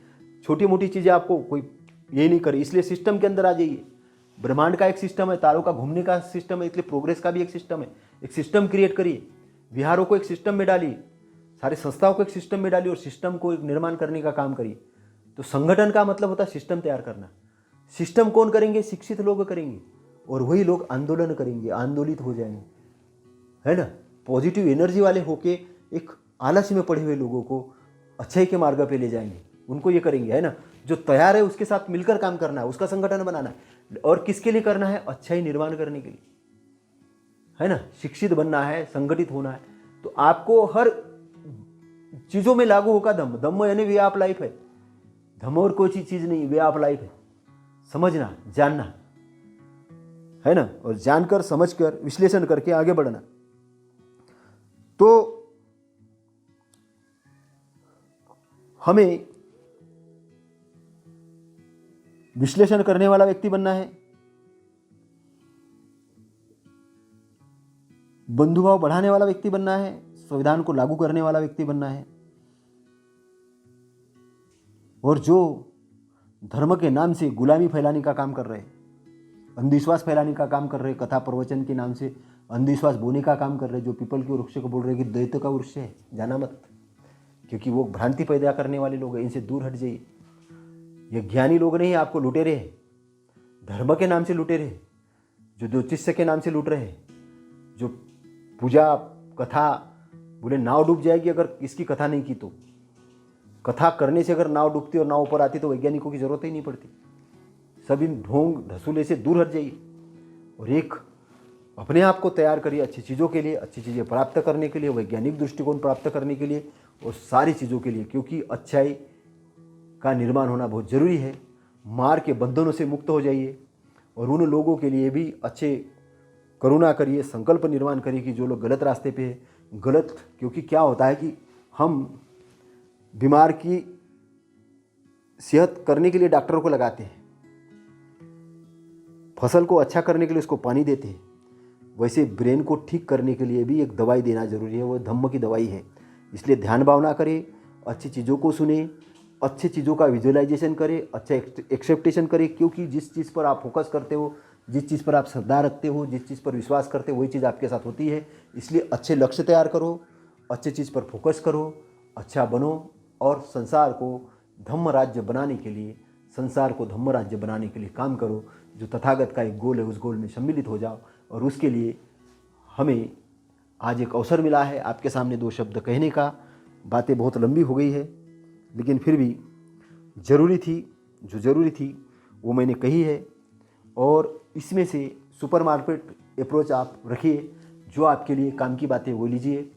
छोटी मोटी चीजें आपको कोई ये नहीं करे, इसलिए सिस्टम के अंदर आ जाइए। ब्रह्मांड का एक सिस्टम है, तारों का घूमने का सिस्टम है, इसलिए प्रोग्रेस का भी एक सिस्टम है। एक सिस्टम क्रिएट करिए, विहारों को एक सिस्टम में डालिए, सारे संस्थाओं को एक सिस्टम में डालिए, और सिस्टम को एक निर्माण करने का काम करिए। तो संगठन का मतलब होता है सिस्टम तैयार करना। सिस्टम कौन करेंगे? शिक्षित लोग करेंगे, और वही लोग आंदोलन करेंगे, आंदोलित हो जाएंगे, है ना। पॉजिटिव एनर्जी वाले होके एक आलस्य में पड़े हुए लोगों को अच्छाई के मार्ग पे ले जाएंगे, उनको ये करेंगे, है ना। जो तैयार है उसके साथ मिलकर काम करना है, उसका संगठन बनाना है। और किसके लिए करना है? अच्छाई निर्माण करने के लिए, है ना। शिक्षित बनना है, संगठित होना है। तो आपको हर चीजों में लागू होगा धम्म। धम्म यानी वे ऑफ लाइफ है। धम्म और कोई चीज नहीं, वे ऑफ लाइफ है। समझना, जानना, है ना, और जानकर समझकर विश्लेषण करके आगे बढ़ना। तो हमें विश्लेषण करने वाला व्यक्ति बनना है, बंधुभाव बढ़ाने वाला व्यक्ति बनना है, संविधान को लागू करने वाला व्यक्ति बनना है, और जो धर्म के नाम से गुलामी फैलाने का काम कर रहे हैं, अंधविश्वास फैलाने का काम कर रहे हैं, कथा प्रवचन के नाम से अंधविश्वास बोने का काम कर रहे हैं, जो पीपल के वृक्ष को बोल रहे हैं कि दैत्य का वृक्ष है, जाना मत, क्योंकि वो भ्रांति पैदा करने वाले लोग हैं, इनसे दूर हट जाइए। ये ज्ञानी लोग नहीं, आपको लुटेरे हैं, धर्म के नाम से लुटेरे हैं, जो ज्योतिष के नाम से लूट रहे हैं, जो पूजा कथा बोले नाव डूब जाएगी अगर इसकी कथा नहीं की तो। कथा करने से अगर नाव डूबती और नाव ऊपर आती तो वैज्ञानिकों की जरूरत ही नहीं पड़ती। सब इन ढोंग धसूले से दूर हट जाइए और एक अपने आप को तैयार करिए अच्छी चीज़ों के लिए, अच्छी चीज़ें प्राप्त करने के लिए, वैज्ञानिक दृष्टिकोण प्राप्त करने के लिए और सारी चीज़ों के लिए, क्योंकि अच्छाई का निर्माण होना बहुत ज़रूरी है। मार के बंधनों से मुक्त हो जाइए और उन लोगों के लिए भी अच्छे करुणा करिए, संकल्प निर्माण करिए कि जो लोग गलत रास्ते पे हैं, गलत, क्योंकि क्या होता है कि हम बीमार की सेहत करने के लिए डॉक्टरों को लगाते हैं, फसल को अच्छा करने के लिए उसको पानी देते हैं, वैसे ब्रेन को ठीक करने के लिए भी एक दवाई देना जरूरी है, वो धम्म की दवाई है। इसलिए ध्यान भावना करें, अच्छी चीज़ों को सुने, अच्छी चीज़ों का विजुअलाइजेशन करें, अच्छा एक्सेप्टेशन करें, क्योंकि जिस चीज़ पर आप फोकस करते हो, जिस चीज़ पर आप श्रद्धा रखते हो, जिस चीज़ पर विश्वास करते हो, वही चीज़ आपके साथ होती है। इसलिए अच्छे लक्ष्य तैयार करो, अच्छे चीज़ पर फोकस करो, अच्छा बनो और संसार को धम्म राज्य बनाने के लिए, संसार को धम्म राज्य बनाने के लिए काम करो। जो तथागत का एक गोल है, उस गोल में सम्मिलित हो जाओ। और उसके लिए हमें आज एक अवसर मिला है आपके सामने 2 शब्द कहने का। बातें बहुत लंबी हो गई है, लेकिन फिर भी ज़रूरी थी, जो ज़रूरी थी वो मैंने कही है। और इसमें से सुपरमार्केट अप्रोच आप रखिए, जो आपके लिए काम की बातें वो लीजिए,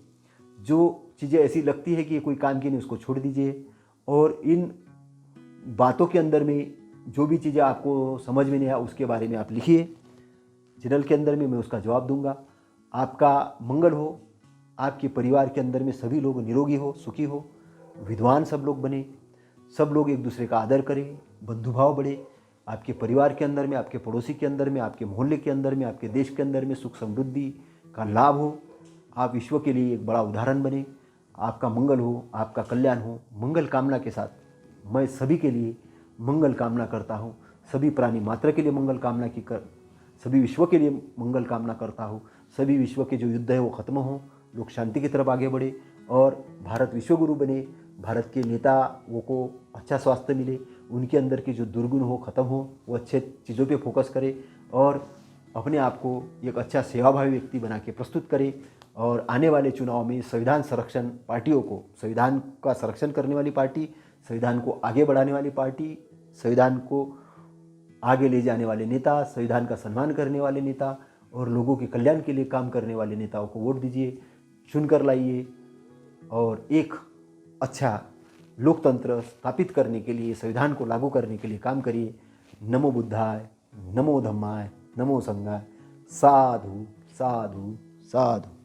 जो चीज़ें ऐसी लगती है कि ये कोई काम की नहीं उसको छोड़ दीजिए। और इन बातों के अंदर में जो भी चीज़ें आपको समझ में नहीं आया उसके बारे में आप लिखिए, चैनल के अंदर में मैं उसका जवाब दूंगा। आपका मंगल हो, आपके परिवार के अंदर में सभी लोग निरोगी हो, सुखी हो, विद्वान सब लोग बने, सब लोग एक दूसरे का आदर करें, बंधुभाव बढ़े, आपके परिवार के अंदर में, आपके पड़ोसी के अंदर में, आपके मोहल्ले के अंदर में, आपके देश के अंदर में सुख समृद्धि का लाभ हो, आप विश्व के लिए एक बड़ा उदाहरण बने। आपका मंगल हो, आपका कल्याण हो। मंगल कामना के साथ मैं सभी के लिए मंगल कामना करता हूँ, सभी प्राणी मात्र के लिए मंगल कामना की सभी विश्व के लिए मंगल कामना करता हूँ। सभी विश्व के जो युद्ध है वो खत्म हो, लोग शांति की तरफ आगे बढ़े और भारत विश्वगुरु बने। भारत के नेताओं को अच्छा स्वास्थ्य मिले, उनके अंदर के जो दुर्गुण हो खत्म हो, वो अच्छे चीज़ों पे फोकस करे और अपने आप को एक अच्छा सेवाभावी व्यक्ति बना के प्रस्तुत करे। और आने वाले चुनाव में संविधान संरक्षण पार्टियों को, संविधान का संरक्षण करने वाली पार्टी, संविधान को आगे बढ़ाने वाली पार्टी, संविधान को आगे ले जाने वाले नेता, संविधान का सम्मान करने वाले नेता और लोगों के कल्याण के लिए काम करने वाले नेताओं को वोट दीजिए, चुनकर लाइए और एक अच्छा लोकतंत्र स्थापित करने के लिए, संविधान को लागू करने के लिए काम करिए। नमो बुद्धाय, नमो धम्माय, नमो संघाय। साधु साधु साधु।